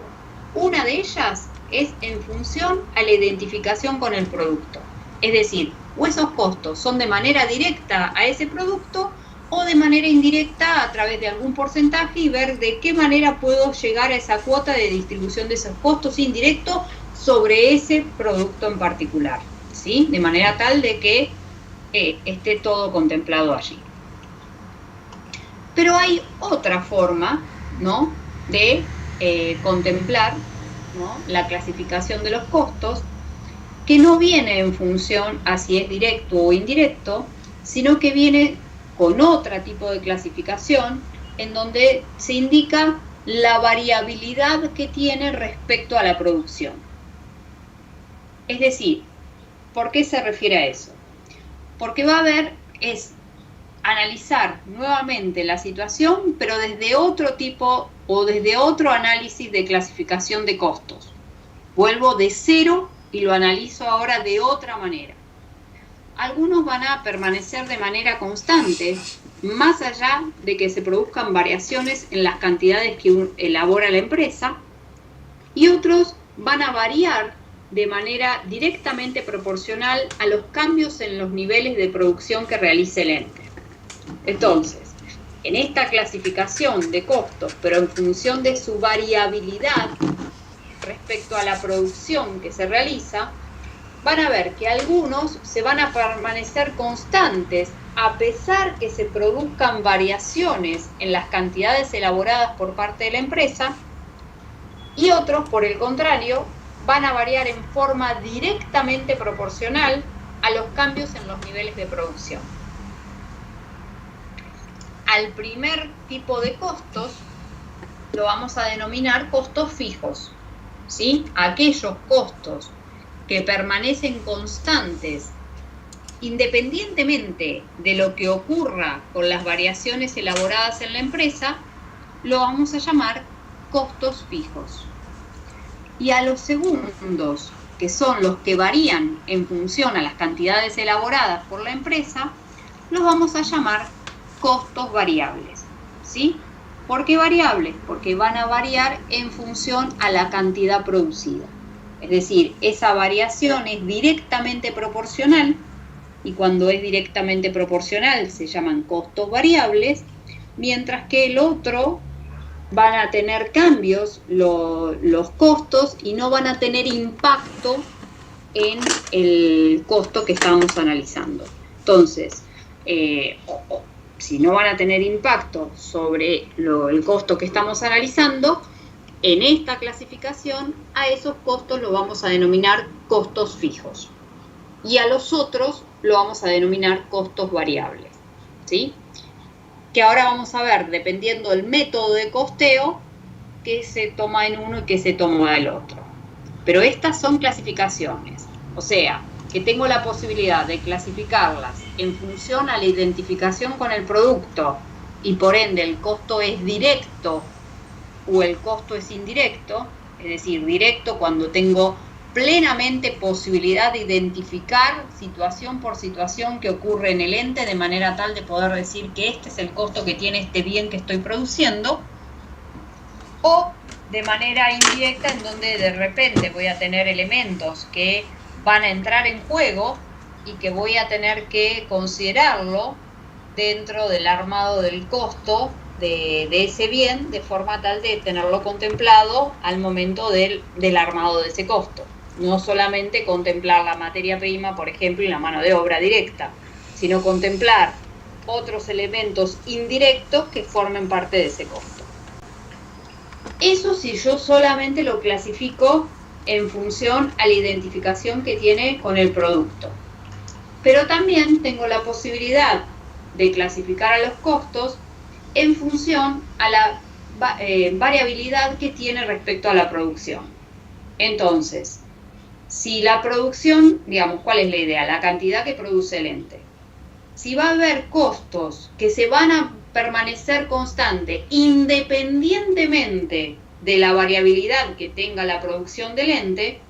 Una de ellas es en función a la identificación con el producto. Es decir, o esos costos son de manera directa a ese producto o de manera indirecta a través de algún porcentaje y ver de qué manera puedo llegar a esa cuota de distribución de esos costos indirectos sobre ese producto en particular, ¿sí? De manera tal de que esté todo contemplado allí. Pero hay otra forma, ¿no?, de contemplar, ¿no?, la clasificación de los costos, que no viene en función a si es directo o indirecto, sino que viene con otro tipo de clasificación en donde se indica la variabilidad que tiene respecto a la producción. Es decir, ¿por qué se refiere a eso? Porque va a haber, es analizar nuevamente la situación, pero desde otro tipo o desde otro análisis de clasificación de costos. Vuelvo de cero y lo analizo ahora de otra manera. Algunos van a permanecer de manera constante, más allá de que se produzcan variaciones en las cantidades que elabora la empresa, y otros van a variar de manera directamente proporcional a los cambios en los niveles de producción que realice el ente. Entonces, en esta clasificación de costos, pero en función de su variabilidad respecto a la producción que se realiza, van a ver que algunos se van a permanecer constantes a pesar que se produzcan variaciones en las cantidades elaboradas por parte de la empresa, y otros, por el contrario, van a variar en forma directamente proporcional a los cambios en los niveles de producción. Al primer tipo de costos lo vamos a denominar costos fijos, ¿sí? Aquellos costos que permanecen constantes independientemente de lo que ocurra con las variaciones elaboradas en la empresa, lo vamos a llamar costos fijos. Y a los segundos, que son los que varían en función a las cantidades elaboradas por la empresa, los vamos a llamar costos variables, ¿sí? ¿Por qué variables? Porque van a variar en función a la cantidad producida. Es decir, esa variación es directamente proporcional, y cuando es directamente proporcional se llaman costos variables, mientras que el otro van a tener cambios los costos y no van a tener impacto en el costo que estamos analizando. Entonces, si no van a tener impacto sobre el costo que estamos analizando, en esta clasificación a esos costos los vamos a denominar costos fijos y a los otros lo vamos a denominar costos variables, ¿sí? Que ahora vamos a ver, dependiendo del método de costeo, qué se toma en uno y qué se toma en el otro. Pero estas son clasificaciones, o sea, que tengo la posibilidad de clasificarlas en función a la identificación con el producto y por ende el costo es directo o el costo es indirecto, es decir, directo cuando tengo plenamente posibilidad de identificar situación por situación que ocurre en el ente de manera tal de poder decir que este es el costo que tiene este bien que estoy produciendo, o de manera indirecta en donde de repente voy a tener elementos que van a entrar en juego y que voy a tener que considerarlo dentro del armado del costo de ese bien, de forma tal de tenerlo contemplado al momento del armado de ese costo. No solamente contemplar la materia prima, por ejemplo, y la mano de obra directa, sino contemplar otros elementos indirectos que formen parte de ese costo. Eso si yo solamente lo clasifico en función a la identificación que tiene con el producto. Pero también tengo la posibilidad de clasificar a los costos en función a la variabilidad que tiene respecto a la producción. Entonces, si la producción, digamos, ¿cuál es la idea? La cantidad que produce el ente. Si va a haber costos que se van a permanecer constantes independientemente de la variabilidad que tenga la producción del ente,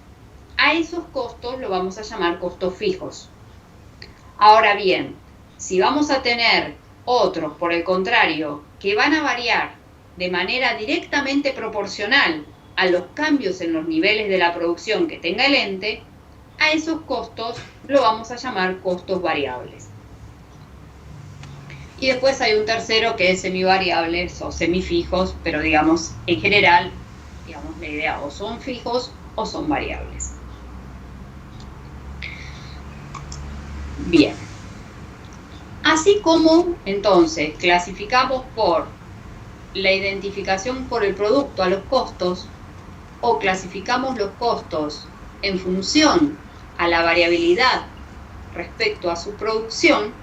a esos costos lo vamos a llamar costos fijos. Ahora bien, si vamos a tener otros, por el contrario, que van a variar de manera directamente proporcional a los cambios en los niveles de la producción que tenga el ente, a esos costos lo vamos a llamar costos variables. Y después hay un tercero que es semivariables o semifijos, pero digamos, en general, digamos, la idea o son fijos o son variables. Bien. Así como, entonces, clasificamos por la identificación por el producto a los costos, o clasificamos los costos en función a la variabilidad respecto a su producción,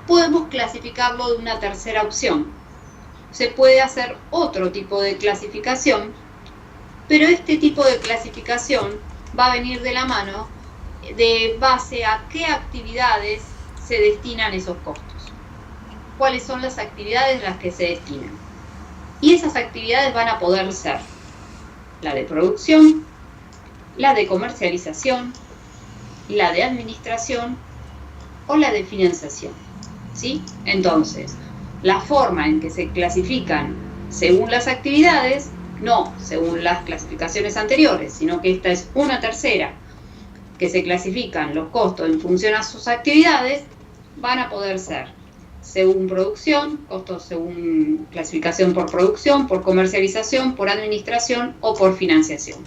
podemos clasificarlo de una tercera opción. Se puede hacer otro tipo de clasificación, pero este tipo de clasificación va a venir de la mano de base a qué actividades se destinan esos costos. ¿Cuáles son las actividades a las que se destinan? Y esas actividades van a poder ser la de producción, la de comercialización, la de administración o la de financiación. ¿Sí? Entonces, la forma en que se clasifican según las actividades, no según las clasificaciones anteriores, sino que esta es una tercera, que se clasifican los costos en función a sus actividades, van a poder ser según producción, costos según clasificación por producción, por comercialización, por administración o por financiación.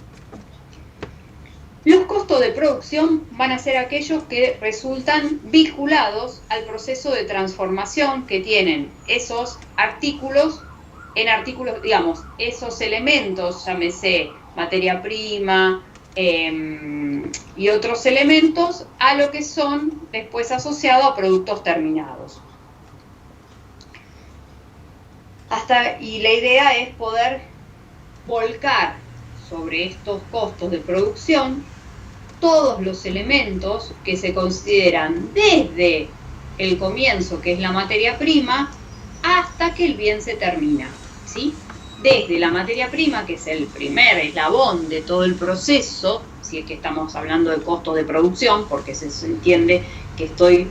Los costos de producción van a ser aquellos que resultan vinculados al proceso de transformación que tienen esos artículos en artículos, digamos, esos elementos, llámese materia prima y otros elementos, a lo que son después asociados a productos terminados. Y la idea es poder volcar sobre estos costos de producción todos los elementos que se consideran desde el comienzo, que es la materia prima, hasta que el bien se termina, ¿sí? Desde la materia prima, que es el primer eslabón de todo el proceso, si es que estamos hablando de costos de producción, porque se entiende que estoy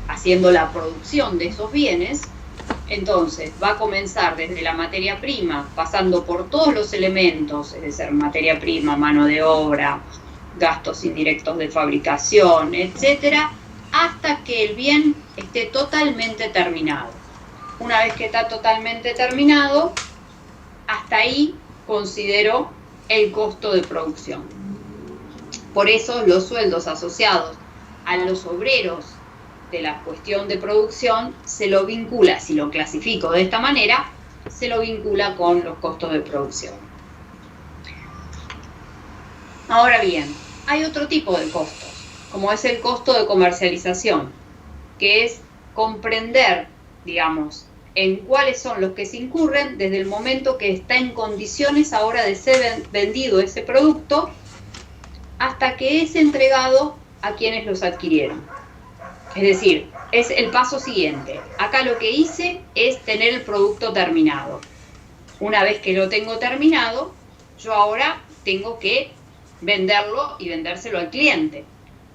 haciendo la producción de esos bienes. Entonces, va a comenzar desde la materia prima, pasando por todos los elementos, es decir, materia prima, mano de obra, gastos indirectos de fabricación, etcétera, hasta que el bien esté totalmente terminado. Una vez que está totalmente terminado, hasta ahí considero el costo de producción. Por eso los sueldos asociados a los obreros de la cuestión de producción se lo vincula, si lo clasifico de esta manera, se lo vincula con los costos de producción. Ahora bien, hay otro tipo de costos, como es el costo de comercialización, que es comprender, digamos, en cuáles son los que se incurren desde el momento que está en condiciones ahora de ser vendido ese producto hasta que es entregado a quienes los adquirieron. Es decir, es el paso siguiente. Acá lo que hice es tener el producto terminado. Una vez que lo tengo terminado, yo ahora tengo que venderlo y vendérselo al cliente.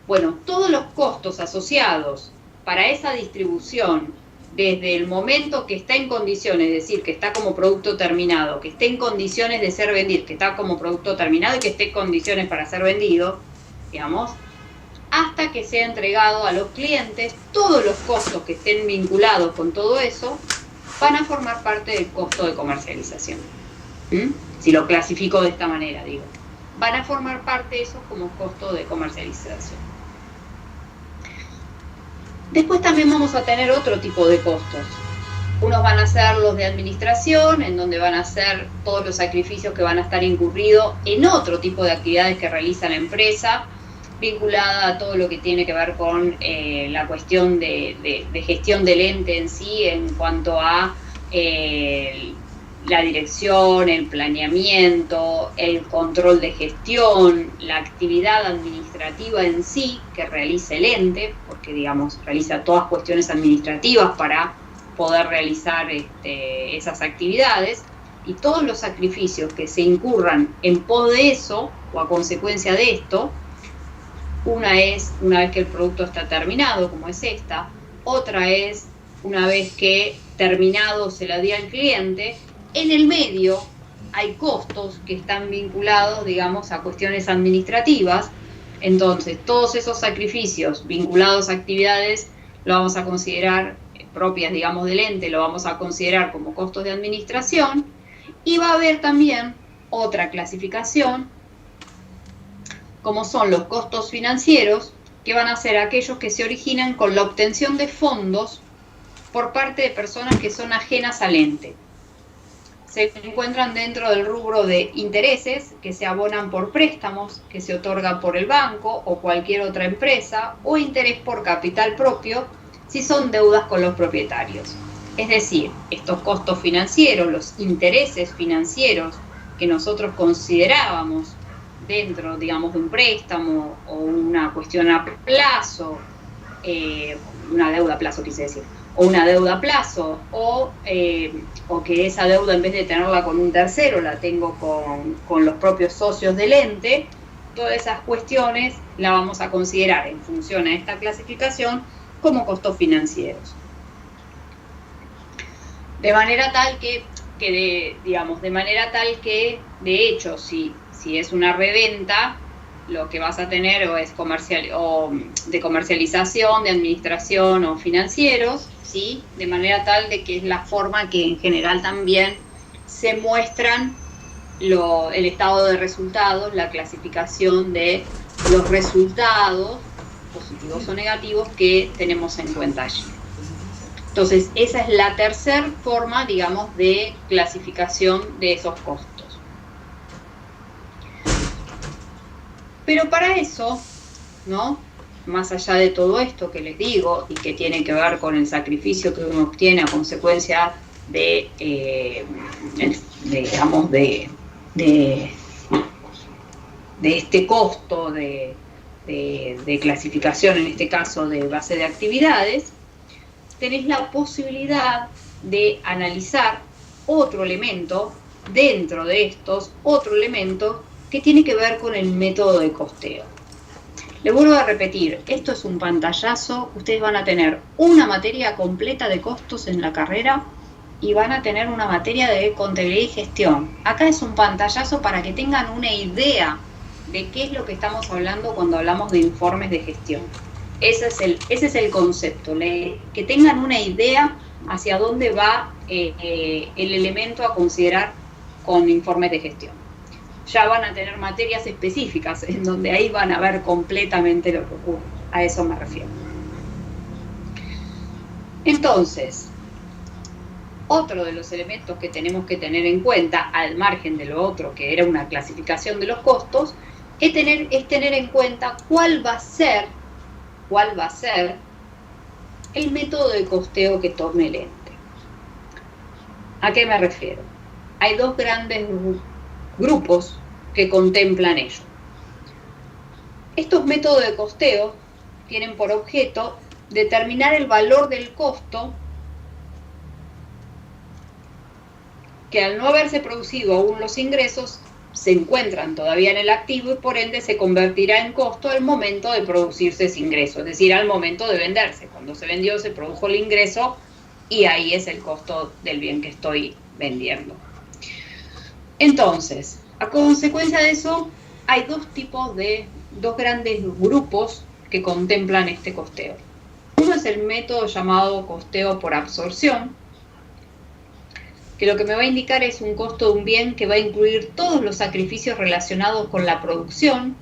Bueno, todos los costos asociados para esa distribución, desde el momento que está en condiciones, es decir, que está como producto terminado, que esté en condiciones de ser vendido, que está como producto terminado y que esté en condiciones para ser vendido, digamos, hasta que sea entregado a los clientes, todos los costos que estén vinculados con todo eso van a formar parte del costo de comercialización. Si lo clasifico de esta manera, digo. Van a formar parte de eso como costo de comercialización. Después también vamos a tener otro tipo de costos. Unos van a ser los de administración, en donde van a ser todos los sacrificios que van a estar incurridos en otro tipo de actividades que realiza la empresa, vinculada a todo lo que tiene que ver con la cuestión de gestión del ente en sí, en cuanto a la dirección, el planeamiento, el control de gestión, la actividad administrativa en sí que realiza el ente, porque digamos realiza todas cuestiones administrativas para poder realizar esas actividades, y todos los sacrificios que se incurran en pos de eso o a consecuencia de esto. Una vez que el producto está terminado, como es esta. Otra es una vez que terminado se la di al cliente. En el medio hay costos que están vinculados, digamos, a cuestiones administrativas. Entonces, todos esos sacrificios vinculados a actividades lo vamos a considerar propias, digamos, del ente, lo vamos a considerar como costos de administración, y va a haber también otra clasificación, como son los costos financieros, que van a ser aquellos que se originan con la obtención de fondos por parte de personas que son ajenas al ente. Se encuentran dentro del rubro de intereses que se abonan por préstamos que se otorga por el banco o cualquier otra empresa, o interés por capital propio si son deudas con los propietarios. Es decir, estos costos financieros, los intereses financieros que nosotros considerábamos dentro, digamos, de un préstamo o una cuestión a plazo, una deuda a plazo quise decir, o una deuda a plazo, o que esa deuda en vez de tenerla con un tercero la tengo con los propios socios del ente, todas esas cuestiones las vamos a considerar en función a esta clasificación como costos financieros. De manera tal que de hecho, si es una reventa, lo que vas a tener o es de comercialización, de administración o financieros, ¿sí? De manera tal de que es la forma que en general también se muestran el estado de resultados, la clasificación de los resultados, positivos o negativos, que tenemos en cuenta allí. Entonces, esa es la tercera forma, digamos, de clasificación de esos costos. Pero para eso, ¿no? Más allá de todo esto que les digo y que tiene que ver con el sacrificio que uno obtiene a consecuencia de este costo de clasificación, en este caso de base de actividades, tenés la posibilidad de analizar otro elemento dentro de estos, otro elemento que tiene que ver con el método de costeo. Les vuelvo a repetir, esto es un pantallazo, ustedes van a tener una materia completa de costos en la carrera y van a tener una materia de contabilidad y gestión. Acá es un pantallazo para que tengan una idea de qué es lo que estamos hablando cuando hablamos de informes de gestión. Ese es el concepto, que tengan una idea hacia dónde va el elemento a considerar con informes de gestión. Ya van a tener materias específicas en donde ahí van a ver completamente lo que ocurre. A eso me refiero. Entonces, otro de los elementos que tenemos que tener en cuenta, al margen de lo otro que era una clasificación de los costos, es tener en cuenta cuál va a ser el método de costeo que tome el ente. ¿A qué me refiero? Hay dos grandes grupos que contemplan ello. Estos métodos de costeo tienen por objeto determinar el valor del costo que, al no haberse producido aún los ingresos, se encuentran todavía en el activo y por ende se convertirá en costo al momento de producirse ese ingreso, es decir, al momento de venderse. Cuando se vendió se produjo el ingreso y ahí es el costo del bien que estoy vendiendo. Entonces, a consecuencia de eso, hay dos grandes grupos que contemplan este costeo. Uno es el método llamado costeo por absorción, que lo que me va a indicar es un costo de un bien que va a incluir todos los sacrificios relacionados con la producción,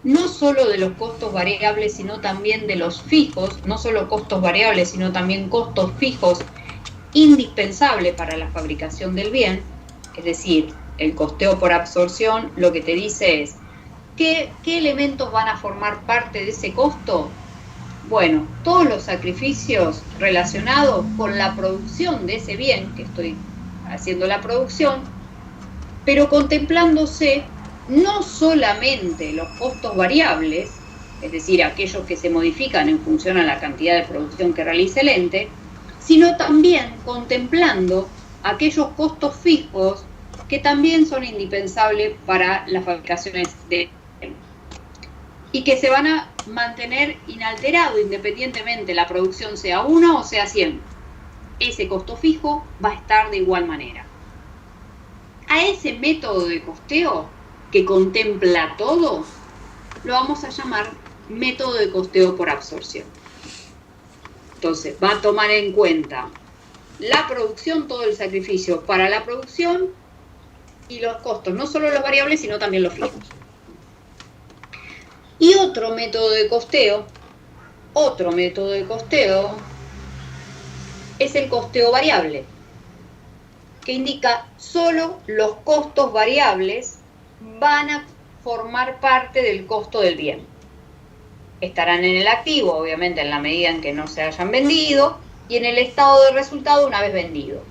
no solo de los costos variables, sino también de los fijos, no solo costos variables, sino también costos fijos indispensables para la fabricación del bien. Es decir, el costeo por absorción lo que te dice es ¿qué elementos van a formar parte de ese costo? Bueno, todos los sacrificios relacionados con la producción de ese bien, que estoy haciendo la producción, pero contemplándose no solamente los costos variables, es decir, aquellos que se modifican en función a la cantidad de producción que realice el ente, sino también contemplando aquellos costos fijos que también son indispensables para las fabricaciones de y que se van a mantener inalterados independientemente la producción sea 1 o sea 100. Ese costo fijo va a estar de igual manera. A ese método de costeo que contempla todo, lo vamos a llamar método de costeo por absorción. Entonces, va a tomar en cuenta la producción, todo el sacrificio para la producción y los costos, no solo los variables, sino también los fijos. Y otro método de costeo es el costeo variable, que indica solo los costos variables van a formar parte del costo del bien. Estarán en el activo, obviamente, en la medida en que no se hayan vendido, y en el estado de resultado una vez vendido.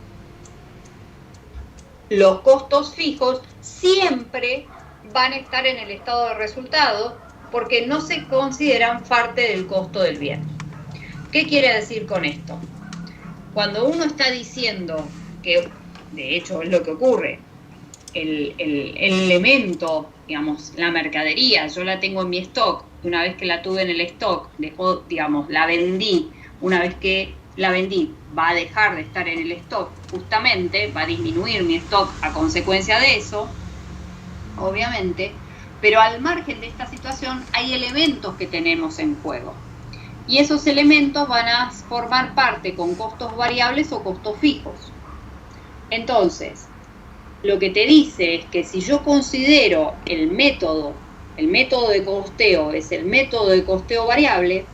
Los costos fijos siempre van a estar en el estado de resultado porque no se consideran parte del costo del bien. ¿Qué quiere decir con esto? Cuando uno está diciendo que, de hecho es lo que ocurre, el elemento, digamos, la mercadería, yo la tengo en mi stock, una vez que la tuve en el stock, dejó, digamos, la vendí, una vez que la vendí, va a dejar de estar en el stock, justamente, va a disminuir mi stock a consecuencia de eso, obviamente, pero al margen de esta situación hay elementos que tenemos en juego. Y esos elementos van a formar parte con costos variables o costos fijos. Entonces, lo que te dice es que si yo considero el método de costeo es el método de costeo variable,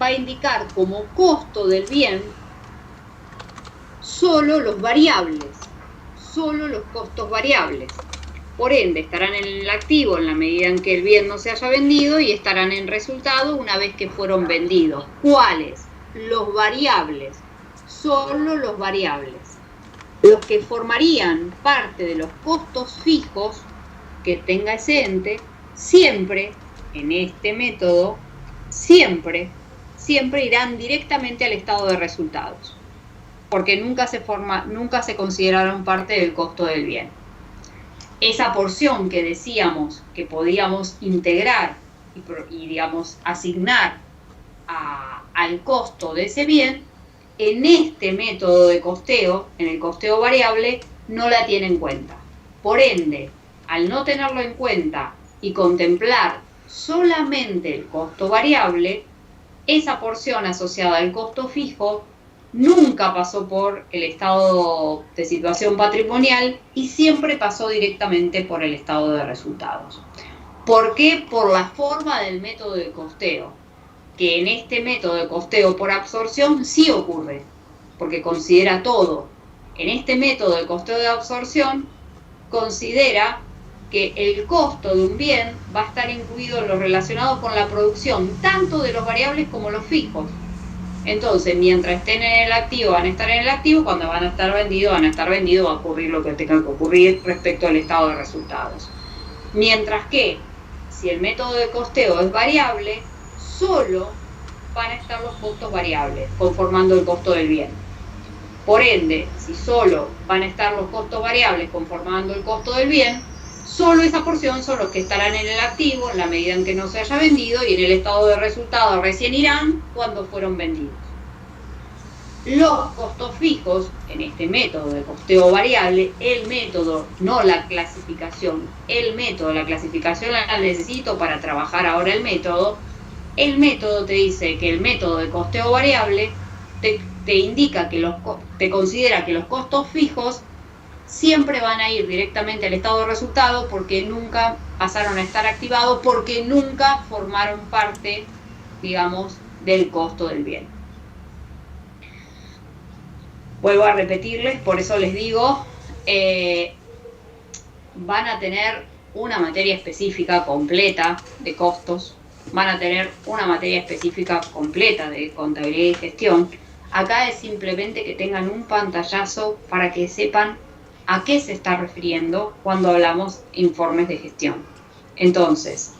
va a indicar como costo del bien solo los variables, solo los costos variables. Por ende, estarán en el activo en la medida en que el bien no se haya vendido y estarán en resultado una vez que fueron vendidos. ¿Cuáles? Los variables, solo los variables. Los que formarían parte de los costos fijos que tenga ese ente, siempre, en este método, siempre irán directamente al estado de resultados, porque nunca se consideraron parte del costo del bien. Esa porción que decíamos que podíamos integrar y digamos, asignar al costo de ese bien, en este método de costeo, en el costeo variable, no la tiene en cuenta. Por ende, al no tenerlo en cuenta y contemplar solamente el costo variable, esa porción asociada al costo fijo nunca pasó por el estado de situación patrimonial y siempre pasó directamente por el estado de resultados. ¿Por qué? Por la forma del método de costeo, que en este método de costeo por absorción sí ocurre, porque considera todo. En este método de costeo de absorción considera que el costo de un bien va a estar incluido en lo relacionado con la producción, tanto de los variables como los fijos. Entonces, mientras estén en el activo, van a estar en el activo, cuando van a estar vendidos, va a ocurrir lo que tenga que ocurrir respecto al estado de resultados. Mientras que, si el método de costeo es variable, solo van a estar los costos variables, conformando el costo del bien. Por ende, si solo van a estar los costos variables conformando el costo del bien, solo esa porción son los que estarán en el activo en la medida en que no se haya vendido, y en el estado de resultado recién irán cuando fueron vendidos. Los costos fijos, en este método de costeo variable, el método, no la clasificación, el método, la clasificación la necesito para trabajar ahora el método te dice que el método de costeo variable te indica que te considera que los costos fijos siempre van a ir directamente al estado de resultado porque nunca pasaron a estar activados, porque nunca formaron parte, digamos, del costo del bien. Vuelvo a repetirles, por eso les digo, van a tener una materia específica completa de costos, van a tener una materia específica completa de contabilidad y gestión. Acá es simplemente que tengan un pantallazo para que sepan a qué se está refiriendo cuando hablamos informes de gestión. Entonces,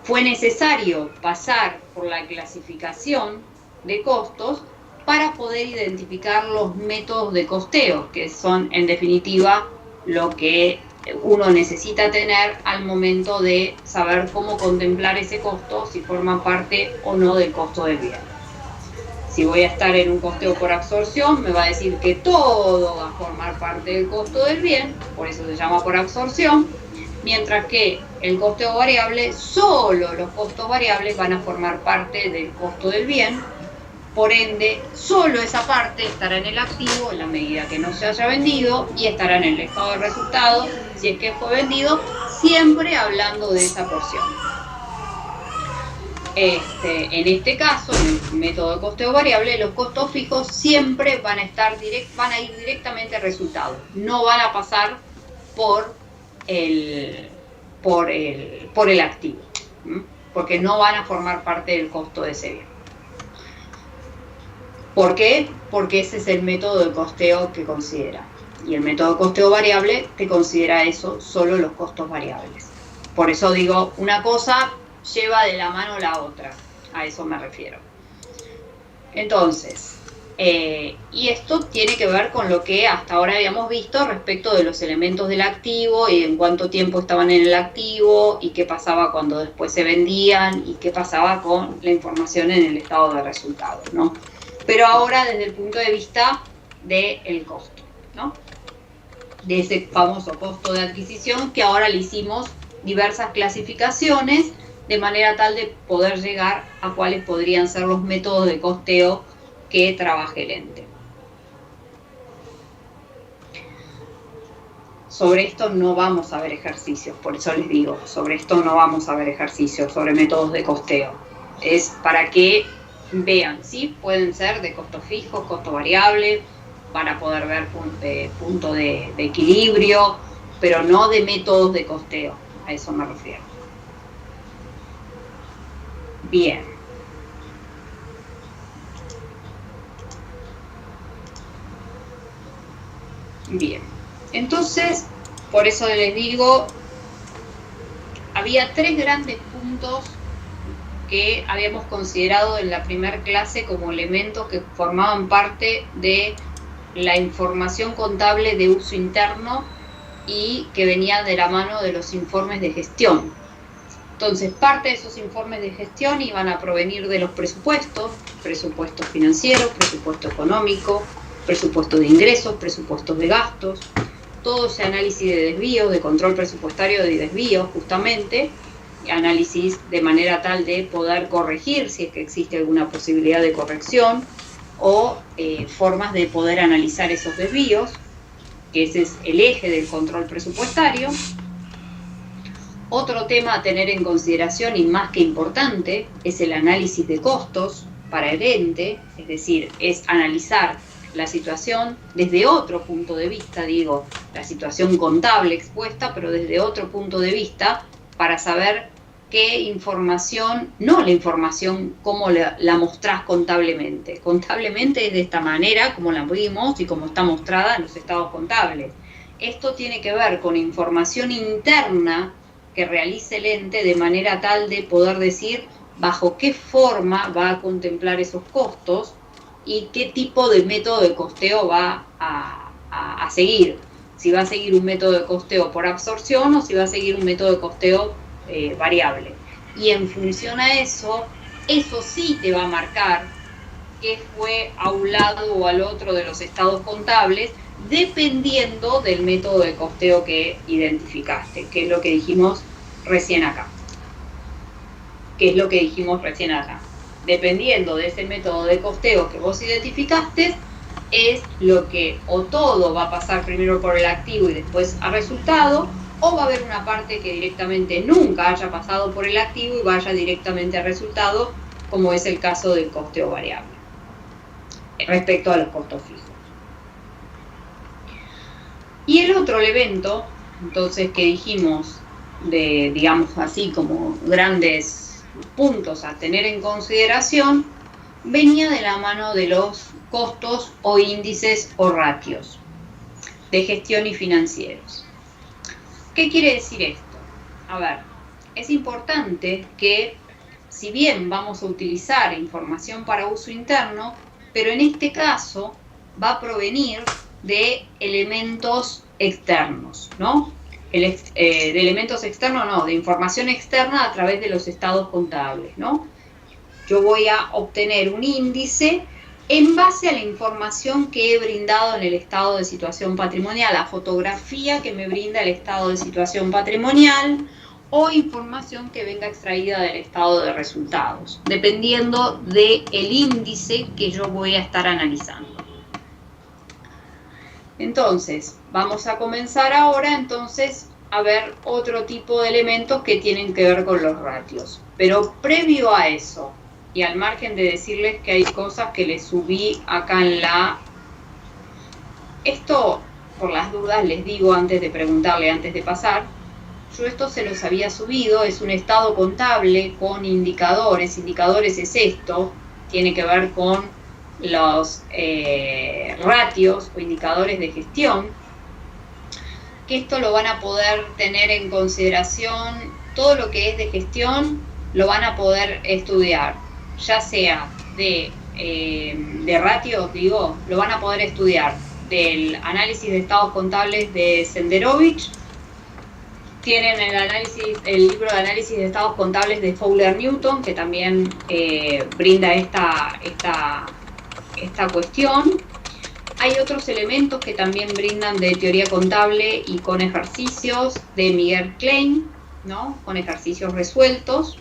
fue necesario pasar por la clasificación de costos para poder identificar los métodos de costeo, que son en definitiva lo que uno necesita tener al momento de saber cómo contemplar ese costo, si forma parte o no del costo del bien. Si voy a estar en un costeo por absorción, me va a decir que todo va a formar parte del costo del bien, por eso se llama por absorción, mientras que el costeo variable, solo los costos variables van a formar parte del costo del bien, Por ende, solo esa parte estará en el activo en la medida que no se haya vendido y estará en el estado de resultados si es que fue vendido, siempre hablando de esa porción. En este caso, en el método de costeo variable, los costos fijos siempre van a ir directamente al resultado. No van a pasar por el activo, porque no van a formar parte del costo de ese bien. ¿Por qué? Porque ese es el método de costeo que considera. Y el método de costeo variable te considera eso, solo los costos variables. Por eso digo, una cosa lleva de la mano la otra, a eso me refiero. Entonces, y esto tiene que ver con lo que hasta ahora habíamos visto respecto de los elementos del activo y en cuánto tiempo estaban en el activo y qué pasaba cuando después se vendían y qué pasaba con la información en el estado de resultados, ¿no? Pero ahora desde el punto de vista del costo, ¿no? De ese famoso costo de adquisición que ahora le hicimos diversas clasificaciones de manera tal de poder llegar a cuáles podrían ser los métodos de costeo que trabaje el ente. Sobre esto no vamos a ver ejercicios, por eso les digo, sobre esto no vamos a ver ejercicios, sobre métodos de costeo. Es para que vean, ¿sí? Pueden ser de costo fijo, costo variable, para poder ver punto de equilibrio, pero no de métodos de costeo, a eso me refiero. Bien. Bien. Entonces, por eso les digo, había tres grandes puntos que habíamos considerado en la primera clase como elementos que formaban parte de la información contable de uso interno y que venían de la mano de los informes de gestión. Entonces, parte de esos informes de gestión iban a provenir de los presupuestos, presupuesto financiero, presupuesto económico, presupuesto de ingresos, presupuestos de gastos, todo ese análisis de desvíos, de control presupuestario de desvíos, justamente, análisis de manera tal de poder corregir si es que existe alguna posibilidad de corrección o formas de poder analizar esos desvíos, que ese es el eje del control presupuestario. Otro tema a tener en consideración y más que importante es el análisis de costos para el ente, es decir, es analizar la situación desde otro punto de vista, digo, la situación contable expuesta, pero desde otro punto de vista para saber qué información, no la información como la mostrás contablemente. Contablemente es de esta manera como la vimos y como está mostrada en los estados contables. Esto tiene que ver con información interna que realice el ente de manera tal de poder decir bajo qué forma va a contemplar esos costos y qué tipo de método de costeo va a seguir. Si va a seguir un método de costeo por absorción o si va a seguir un método de costeo variable. Y en función a eso, eso sí te va a marcar qué fue a un lado o al otro de los estados contables, dependiendo del método de costeo que identificaste, que es lo que dijimos recién acá. Dependiendo de ese método de costeo que vos identificaste, es lo que o todo va a pasar primero por el activo y después a resultado, o va a haber una parte que directamente nunca haya pasado por el activo y vaya directamente al resultado, como es el caso del costeo variable, respecto a los costos fijos. Y el otro elemento, entonces, que dijimos de, digamos así, como grandes puntos a tener en consideración, venía de la mano de los costos o índices o ratios de gestión y financieros. ¿Qué quiere decir esto? A ver, es importante que, si bien vamos a utilizar información para uso interno, pero en este caso va a provenir de elementos externos, ¿no? De elementos externos, no, de información externa a través de los estados contables, ¿no? Yo voy a obtener un índice en base a la información que he brindado en el estado de situación patrimonial, la fotografía que me brinda el estado de situación patrimonial, o información que venga extraída del estado de resultados, dependiendo del índice que yo voy a estar analizando. Entonces, vamos a comenzar ahora entonces a ver otro tipo de elementos que tienen que ver con los ratios. Pero previo a eso, y al margen de decirles que hay cosas que les subí acá en la... Esto, por las dudas, les digo antes de preguntarle, antes de pasar, yo esto se los había subido, es un estado contable con indicadores. Indicadores es esto, tiene que ver con los ratios o indicadores de gestión, que esto lo van a poder tener en consideración, todo lo que es de gestión lo van a poder estudiar, ya sea de ratios, digo, lo van a poder estudiar del análisis de estados contables de Senderovich. Tienen el libro de análisis de estados contables de Fowler Newton, que también brinda esta cuestión. Hay otros elementos que también brindan de teoría contable y con ejercicios de Miguel Klein, ¿no? Con ejercicios resueltos,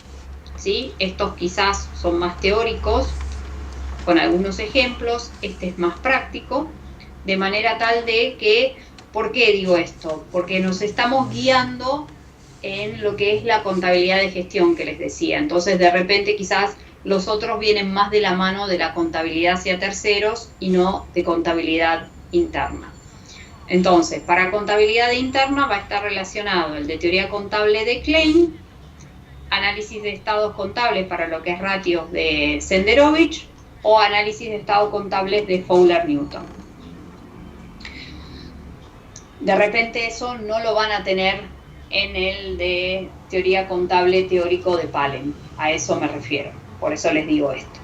¿sí? Estos quizás son más teóricos, con algunos ejemplos. Este es más práctico, de manera tal de que... ¿Por qué digo esto? Porque nos estamos guiando en lo que es la contabilidad de gestión que les decía. Entonces, de repente, quizás los otros vienen más de la mano de la contabilidad hacia terceros y no de contabilidad interna. Entonces, para contabilidad interna va a estar relacionado el de teoría contable de Klein, análisis de estados contables para lo que es ratios de Senderovich o análisis de estados contables de Fowler Newton. De repente eso no lo van a tener en el de teoría contable teórico de Palen, a eso me refiero, por eso les digo esto.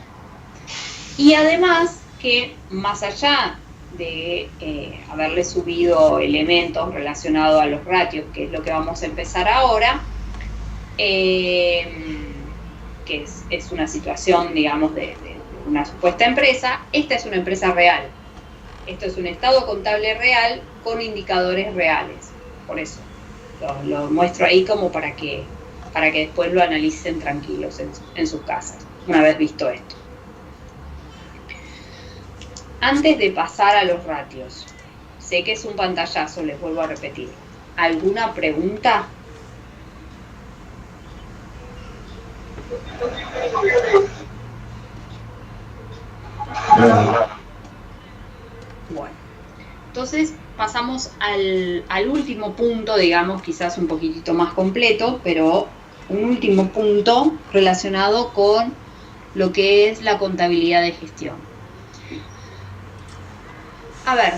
Y además que más allá de haberle subido elementos relacionados a los ratios, que es lo que vamos a empezar ahora, que es una situación, digamos, de una supuesta empresa, esta es una empresa real. Esto es un estado contable real con indicadores reales. Por eso lo muestro ahí como para que después lo analicen tranquilos en sus casas, una vez visto esto. Antes de pasar a los ratios, sé que es un pantallazo, les vuelvo a repetir. ¿Alguna pregunta? Bueno, entonces pasamos al último punto, digamos, quizás un poquitito más completo, pero un último punto relacionado con lo que es la contabilidad de gestión. A ver,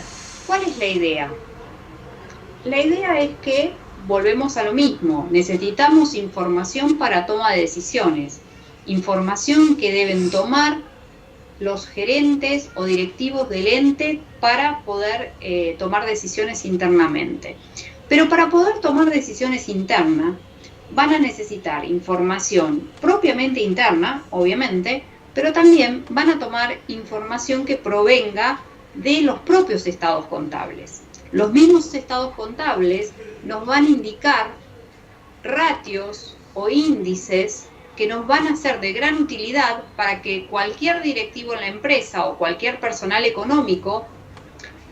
¿cuál es la idea? La idea es que volvemos a lo mismo, necesitamos información para toma de decisiones, información que deben tomar los gerentes o directivos del ente para poder tomar decisiones internamente. Pero para poder tomar decisiones internas van a necesitar información propiamente interna, obviamente, pero también van a tomar información que provenga de los propios estados contables. Los mismos estados contables nos van a indicar ratios o índices que nos van a ser de gran utilidad para que cualquier directivo en la empresa o cualquier personal económico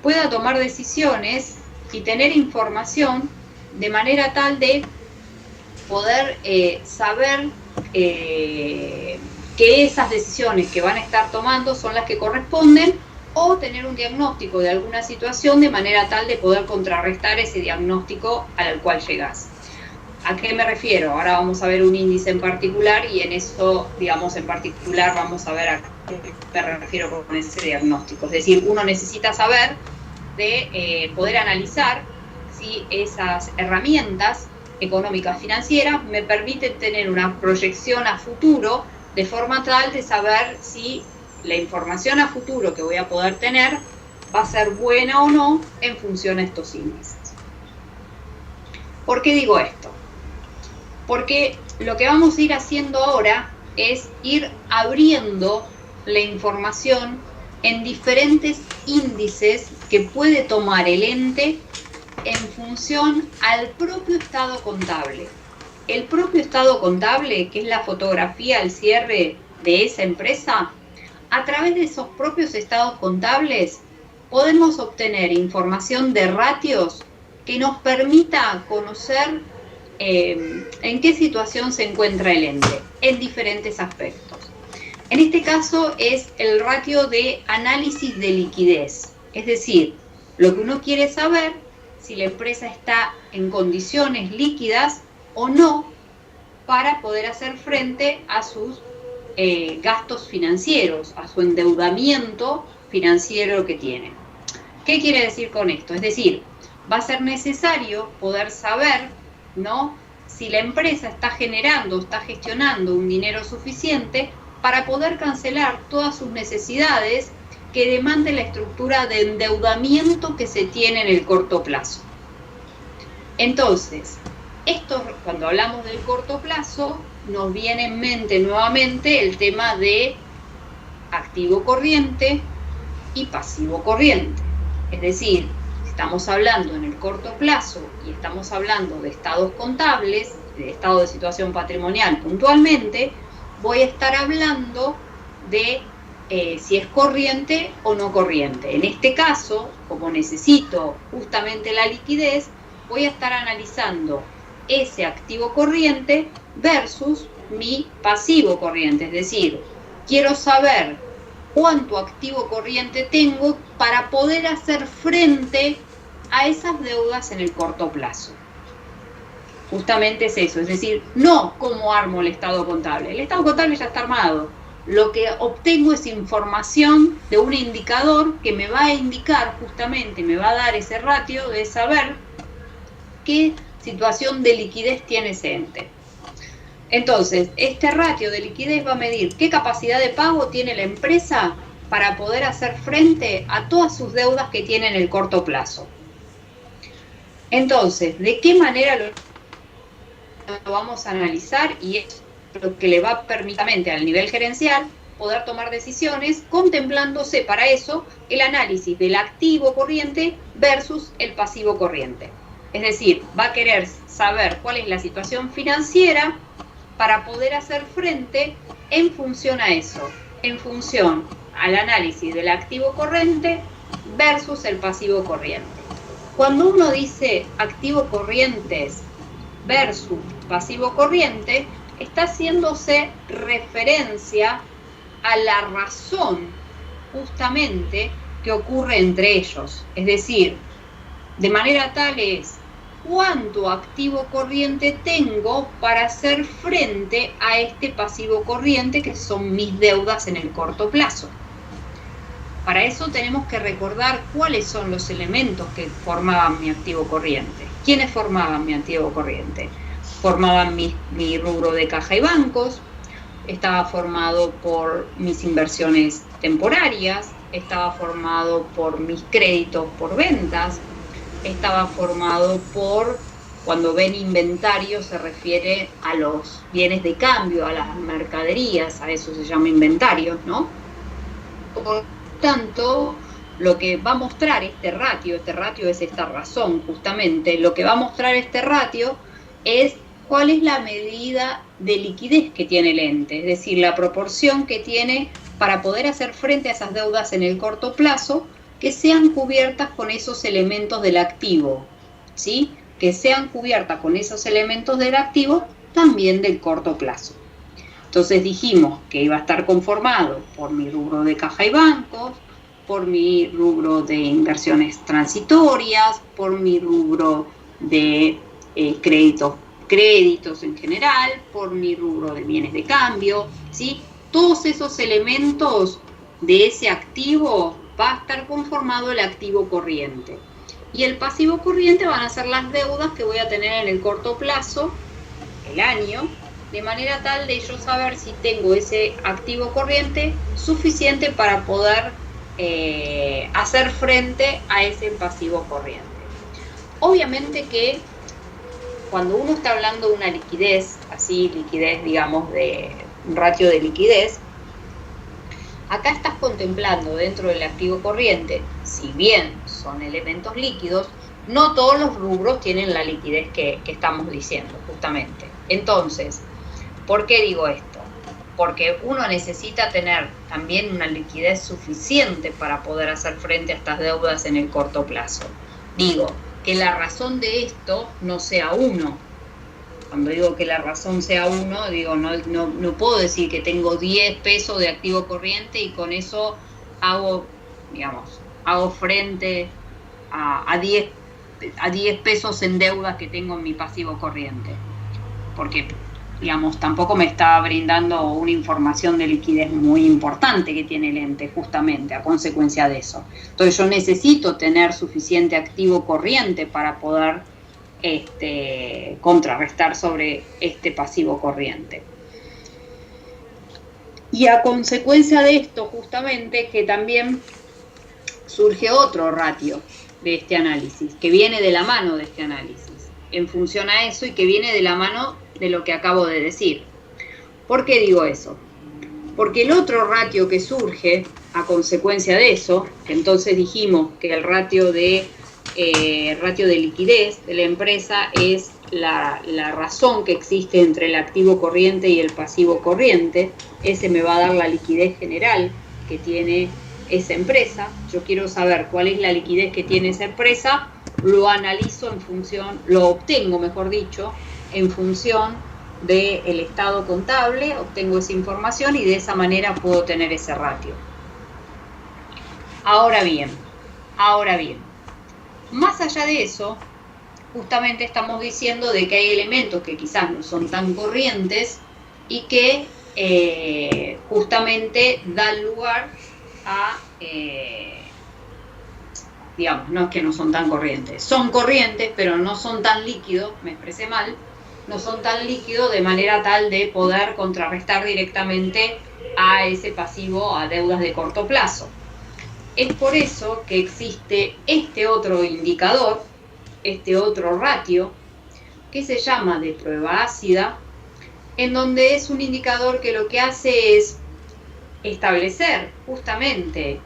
pueda tomar decisiones y tener información de manera tal de poder saber que esas decisiones que van a estar tomando son las que corresponden, o tener un diagnóstico de alguna situación de manera tal de poder contrarrestar ese diagnóstico al cual llegás. ¿A qué me refiero? Ahora vamos a ver un índice en particular y en eso, digamos, en particular vamos a ver a qué me refiero con ese diagnóstico. Es decir, uno necesita saber de poder analizar si esas herramientas económicas financieras me permiten tener una proyección a futuro de forma tal de saber si la información a futuro que voy a poder tener va a ser buena o no en función a estos índices. ¿Por qué digo esto? Porque lo que vamos a ir haciendo ahora es ir abriendo la información en diferentes índices que puede tomar el ente en función al propio estado contable. el propio estado contable, que es la fotografía al cierre de esa empresa, a través de esos propios estados contables podemos obtener información de ratios que nos permita conocer en qué situación se encuentra el ente, en diferentes aspectos. En este caso es el ratio de análisis de liquidez, es decir, lo que uno quiere saber si la empresa está en condiciones líquidas o no para poder hacer frente a sus gastos financieros, a su endeudamiento financiero que tiene. ¿Qué quiere decir con esto? Es decir, va a ser necesario poder saber, ¿no?, si la empresa está generando, está gestionando un dinero suficiente para poder cancelar todas sus necesidades que demande la estructura de endeudamiento que se tiene en el corto plazo. Entonces, esto, cuando hablamos del corto plazo, nos viene en mente nuevamente el tema de activo corriente y pasivo corriente. Es decir, estamos hablando en el corto plazo y estamos hablando de estados contables, de estado de situación patrimonial puntualmente, voy a estar hablando de si es corriente o no corriente. En este caso, como necesito justamente la liquidez, voy a estar analizando ese activo corriente versus mi pasivo corriente. Es decir, quiero saber cuánto activo corriente tengo para poder hacer frente a esas deudas en el corto plazo. Justamente es eso, es decir, no cómo armo el estado contable. El estado contable ya está armado. Lo que obtengo es información de un indicador que me va a indicar justamente, me va a dar ese ratio de saber qué situación de liquidez tiene ese ente. Entonces, este ratio de liquidez va a medir qué capacidad de pago tiene la empresa para poder hacer frente a todas sus deudas que tiene en el corto plazo. Entonces, ¿de qué manera lo vamos a analizar? Y es lo que le va a permitir al nivel gerencial poder tomar decisiones, contemplándose para eso el análisis del activo corriente versus el pasivo corriente. Es decir, va a querer saber cuál es la situación financiera para poder hacer frente en función a eso, en función al análisis del activo corriente versus el pasivo corriente. Cuando uno dice activo corrientes versus pasivo corriente, está haciéndose referencia a la razón justamente que ocurre entre ellos. Es decir, de manera tal es cuánto activo corriente tengo para hacer frente a este pasivo corriente que son mis deudas en el corto plazo. Para eso tenemos que recordar cuáles son los elementos que formaban mi activo corriente. ¿Quiénes formaban mi activo corriente? Formaban mi rubro de caja y bancos, estaba formado por mis inversiones temporarias, estaba formado por mis créditos por ventas, estaba formado por, cuando ven inventario se refiere a los bienes de cambio, a las mercaderías, a eso se llama inventario, ¿no? Por tanto, lo que va a mostrar este ratio es esta razón justamente, lo que va a mostrar este ratio es cuál es la medida de liquidez que tiene el ente, es decir, la proporción que tiene para poder hacer frente a esas deudas en el corto plazo que sean cubiertas con esos elementos del activo, ¿sí? Que sean cubiertas con esos elementos del activo también del corto plazo. Entonces dijimos que iba a estar conformado por mi rubro de caja y bancos, por mi rubro de inversiones transitorias, por mi rubro de créditos en general, por mi rubro de bienes de cambio, ¿sí? Todos esos elementos de ese activo va a estar conformado el activo corriente. Y el pasivo corriente van a ser las deudas que voy a tener en el corto plazo, el año, de manera tal de yo saber si tengo ese activo corriente suficiente para poder hacer frente a ese pasivo corriente. Obviamente que cuando uno está hablando de una liquidez, así liquidez digamos de un ratio de liquidez, acá estás contemplando dentro del activo corriente, si bien son elementos líquidos, no todos los rubros tienen la liquidez que estamos diciendo, justamente. Entonces, ¿por qué digo esto? Porque uno necesita tener también una liquidez suficiente para poder hacer frente a estas deudas en el corto plazo. Digo, que la razón de esto no sea uno. Cuando digo que la razón sea uno, digo, no puedo decir que tengo 10 pesos de activo corriente y con eso hago frente a 10 pesos en deudas que tengo en mi pasivo corriente. Porque, digamos, tampoco me está brindando una información de liquidez muy importante que tiene el ente, justamente, a consecuencia de eso. Entonces yo necesito tener suficiente activo corriente para poder contrarrestar sobre este pasivo corriente. Y a consecuencia de esto, justamente, que también surge otro ratio de este análisis, que viene de la mano de este análisis, en función a eso y que viene de la mano de lo que acabo de decir. ¿Por qué digo eso? Porque el otro ratio que surge a consecuencia de eso, que entonces dijimos que el ratio de liquidez de la empresa es la razón que existe entre el activo corriente y el pasivo corriente. Ese me va a dar la liquidez general que tiene esa empresa. Yo quiero saber cuál es la liquidez que tiene esa empresa, lo analizo en función, lo obtengo, mejor dicho, en función del estado contable, obtengo esa información y de esa manera puedo tener ese ratio. Ahora bien, más allá de eso, justamente estamos diciendo de que hay elementos que quizás no son tan corrientes y que justamente dan lugar a, digamos, no es que no son tan corrientes, son corrientes, pero no son tan líquidos, me expresé mal, no son tan líquidos de manera tal de poder contrarrestar directamente a ese pasivo, a deudas de corto plazo. Es por eso que existe este otro indicador, este otro ratio, que se llama de prueba ácida, en donde es un indicador que lo que hace es establecer justamente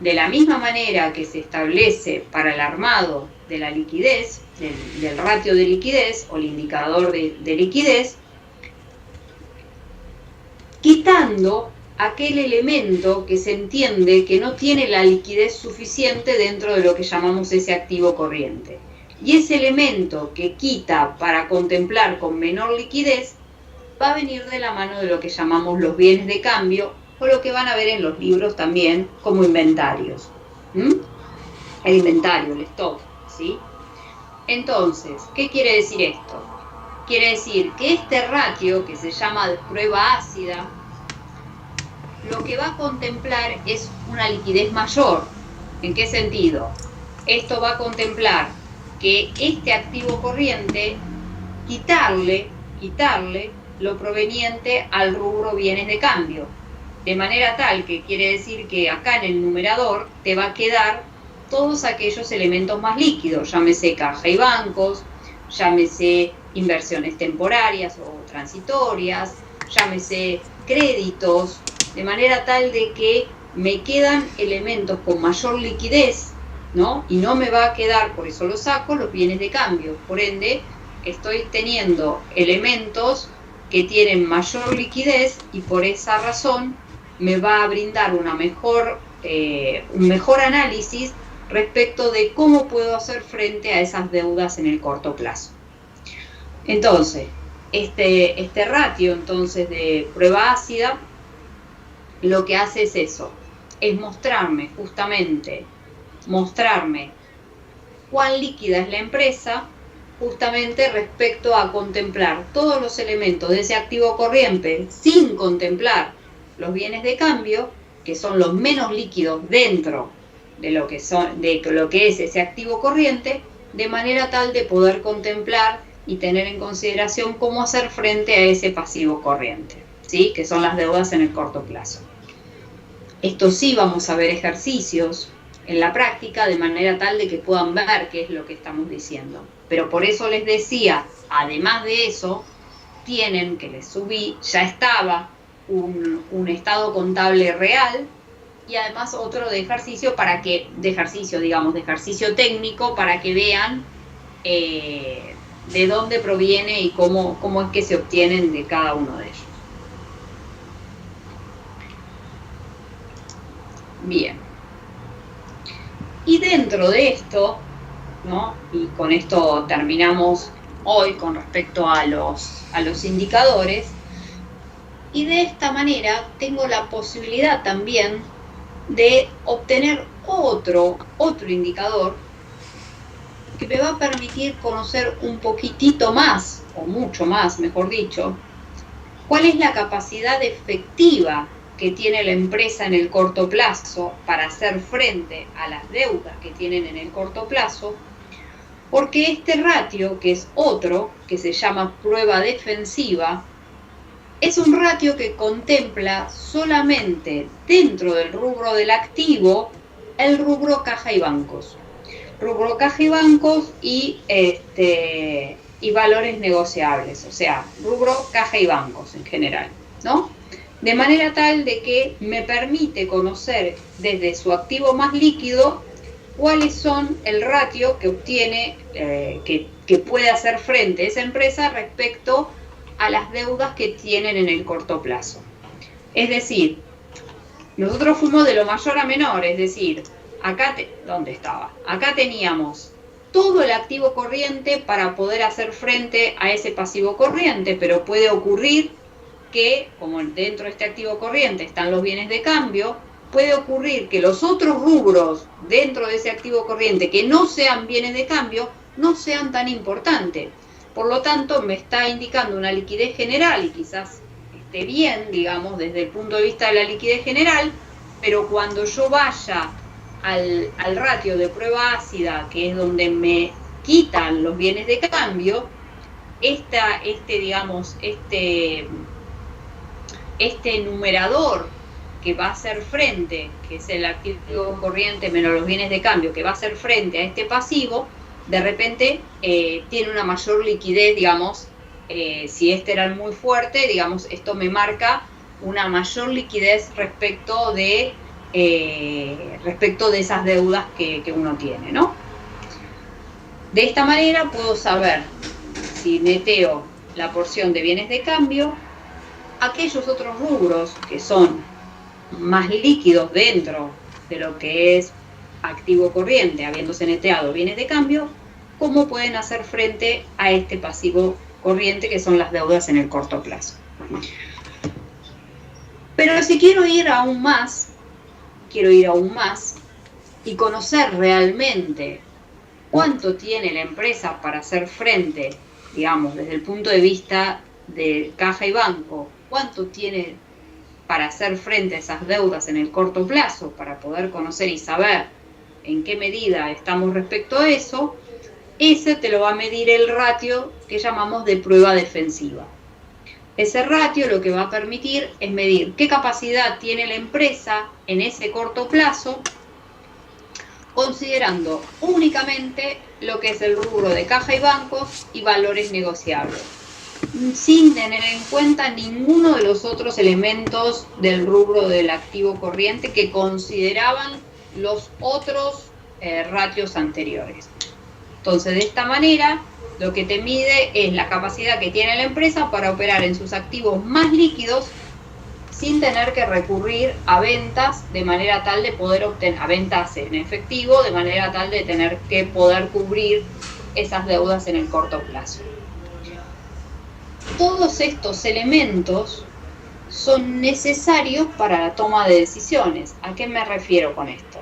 de la misma manera que se establece para el armado de la liquidez, del ratio de liquidez o el indicador de liquidez, quitando aquel elemento que se entiende que no tiene la liquidez suficiente dentro de lo que llamamos ese activo corriente. Y ese elemento que quita para contemplar con menor liquidez va a venir de la mano de lo que llamamos los bienes de cambio o lo que van a ver en los libros también como inventarios. El inventario, el stock, ¿sí? Entonces, ¿qué quiere decir esto? Quiere decir que este ratio que se llama de prueba ácida, lo que va a contemplar es una liquidez mayor. ¿En qué sentido? Esto va a contemplar que este activo corriente, quitarle lo proveniente al rubro bienes de cambio. De manera tal que quiere decir que acá en el numerador te va a quedar todos aquellos elementos más líquidos, llámese caja y bancos, llámese inversiones temporarias o transitorias, llámese créditos, de manera tal de que me quedan elementos con mayor liquidez, ¿no? Y no me va a quedar, por eso lo saco, los bienes de cambio. Por ende, estoy teniendo elementos que tienen mayor liquidez y por esa razón me va a brindar un mejor análisis respecto de cómo puedo hacer frente a esas deudas en el corto plazo. Entonces, este ratio entonces de prueba ácida lo que hace es eso, es mostrarme cuán líquida es la empresa, justamente respecto a contemplar todos los elementos de ese activo corriente sin contemplar los bienes de cambio, que son los menos líquidos dentro de lo que es ese activo corriente, de manera tal de poder contemplar y tener en consideración cómo hacer frente a ese pasivo corriente, ¿sí? Que son las deudas en el corto plazo. Esto sí vamos a ver ejercicios en la práctica de manera tal de que puedan ver qué es lo que estamos diciendo. Pero por eso les decía, además de eso, tienen que les subí, ya estaba un estado contable real, y además otro de ejercicio de ejercicio técnico para que vean de dónde proviene y cómo es que se obtienen de cada uno de ellos. Bien. Y dentro de esto, ¿no? Y con esto terminamos hoy con respecto a los indicadores, y de esta manera tengo la posibilidad también de obtener otro indicador que me va a permitir conocer un poquitito más, o mucho más, mejor dicho, cuál es la capacidad efectiva que tiene la empresa en el corto plazo para hacer frente a las deudas que tienen en el corto plazo, porque este ratio, que es otro, que se llama prueba defensiva, es un ratio que contempla solamente dentro del rubro del activo el rubro caja y bancos. Rubro caja y bancos y valores negociables, o sea, rubro caja y bancos en general, ¿no? De manera tal de que me permite conocer desde su activo más líquido cuáles son el ratio que obtiene, que puede hacer frente a esa empresa respecto a las deudas que tienen en el corto plazo. Es decir, nosotros fuimos de lo mayor a menor, es decir, ¿dónde estaba? Acá teníamos todo el activo corriente para poder hacer frente a ese pasivo corriente, pero puede ocurrir que, como dentro de este activo corriente están los bienes de cambio, puede ocurrir que los otros rubros dentro de ese activo corriente que no sean bienes de cambio no sean tan importantes. Por lo tanto, me está indicando una liquidez general y quizás esté bien, digamos, desde el punto de vista de la liquidez general, pero cuando yo vaya al ratio de prueba ácida, que es donde me quitan los bienes de cambio, este numerador que va a hacer frente, que es el activo corriente menos los bienes de cambio, que va a hacer frente a este pasivo, de repente tiene una mayor liquidez, digamos, si este era muy fuerte, digamos, esto me marca una mayor liquidez respecto de esas deudas que uno tiene, ¿no? De esta manera puedo saber si neteo la porción de bienes de cambio, aquellos otros rubros que son más líquidos dentro de lo que es activo corriente, habiéndose neteado bienes de cambio, cómo pueden hacer frente a este pasivo corriente que son las deudas en el corto plazo. Pero si quiero ir aún más y conocer realmente cuánto tiene la empresa para hacer frente, digamos, desde el punto de vista de caja y banco, cuánto tiene para hacer frente a esas deudas en el corto plazo, para poder conocer y saber en qué medida estamos respecto a eso, ese te lo va a medir el ratio que llamamos de prueba defensiva. Ese ratio lo que va a permitir es medir qué capacidad tiene la empresa en ese corto plazo, considerando únicamente lo que es el rubro de caja y bancos y valores negociables, sin tener en cuenta ninguno de los otros elementos del rubro del activo corriente que consideraban los otros ratios anteriores. Entonces, de esta manera, lo que te mide es la capacidad que tiene la empresa para operar en sus activos más líquidos sin tener que recurrir a ventas de manera tal de poder obtener, a ventas en efectivo, de manera tal de tener que poder cubrir esas deudas en el corto plazo. Todos estos elementos son necesarios para la toma de decisiones. ¿A qué me refiero con esto?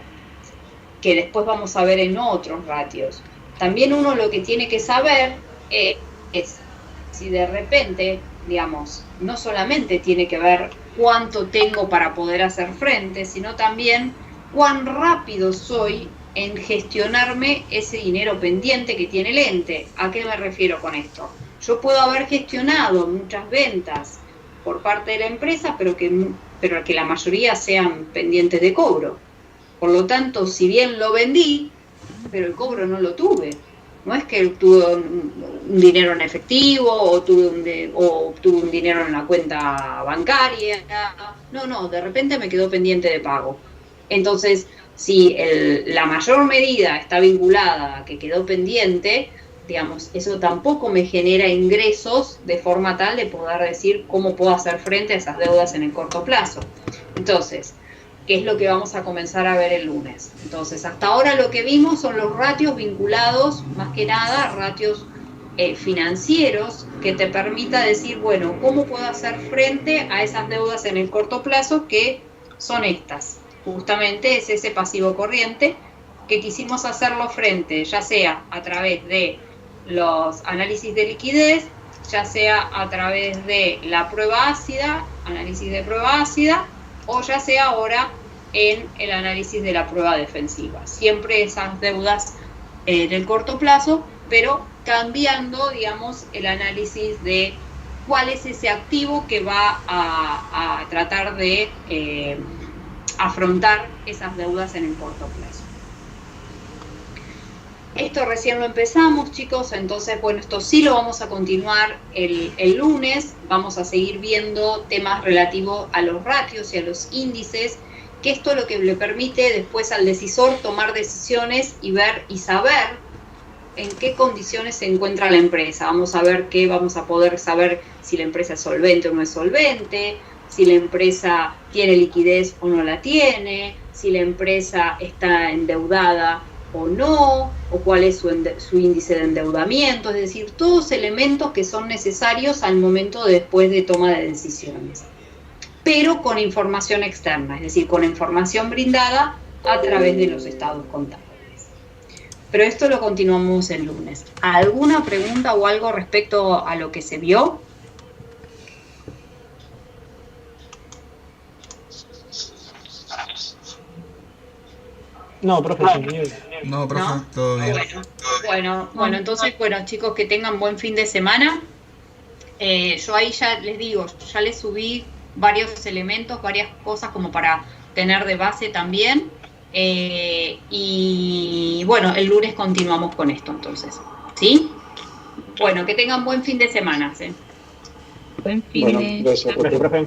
Que después vamos a ver en otros ratios. También uno lo que tiene que saber es si de repente, digamos, no solamente tiene que ver cuánto tengo para poder hacer frente, sino también cuán rápido soy en gestionarme ese dinero pendiente que tiene el ente. ¿A qué me refiero con esto? Yo puedo haber gestionado muchas ventas por parte de la empresa, pero que la mayoría sean pendientes de cobro. Por lo tanto, si bien lo vendí, pero el cobro no lo tuve. No es que tuve un dinero en efectivo o tuve un dinero en la cuenta bancaria. No, de repente me quedó pendiente de pago. Entonces, si la mayor medida está vinculada a que quedó pendiente, digamos, eso tampoco me genera ingresos de forma tal de poder decir cómo puedo hacer frente a esas deudas en el corto plazo. Entonces, ¿qué es lo que vamos a comenzar a ver el lunes? Entonces, hasta ahora lo que vimos son los ratios vinculados, más que nada, ratios financieros, que te permita decir, bueno, ¿cómo puedo hacer frente a esas deudas en el corto plazo? Que son estas. Justamente es ese pasivo corriente que quisimos hacerlo frente, ya sea a través de los análisis de liquidez, ya sea a través de la prueba ácida, análisis de prueba ácida, o ya sea ahora en el análisis de la prueba defensiva. Siempre esas deudas en el corto plazo, pero cambiando, digamos, el análisis de cuál es ese activo que va a tratar de afrontar esas deudas en el corto plazo. Esto recién lo empezamos, chicos, entonces, bueno, esto sí lo vamos a continuar el lunes. Vamos a seguir viendo temas relativos a los ratios y a los índices, que esto es lo que le permite después al decisor tomar decisiones y ver y saber en qué condiciones se encuentra la empresa. Vamos a ver vamos a poder saber si la empresa es solvente o no es solvente, si la empresa tiene liquidez o no la tiene, si la empresa está endeudada o no, o cuál es su índice de endeudamiento, es decir, todos elementos que son necesarios al momento después de toma de decisiones, pero con información externa, es decir, con información brindada a través de los estados contables. Pero esto lo continuamos el lunes. ¿Alguna pregunta o algo respecto a lo que se vio? No, profe, No, profe, ¿No? todo bien. Bueno, entonces, bueno, chicos, que tengan buen fin de semana. Yo ahí ya les digo, ya les subí varios elementos, varias cosas como para tener de base también. Y bueno, el lunes continuamos con esto entonces, ¿sí? Bueno, que tengan buen fin de semana, ¿sí? Buen fin Bueno, de... gracias, profe.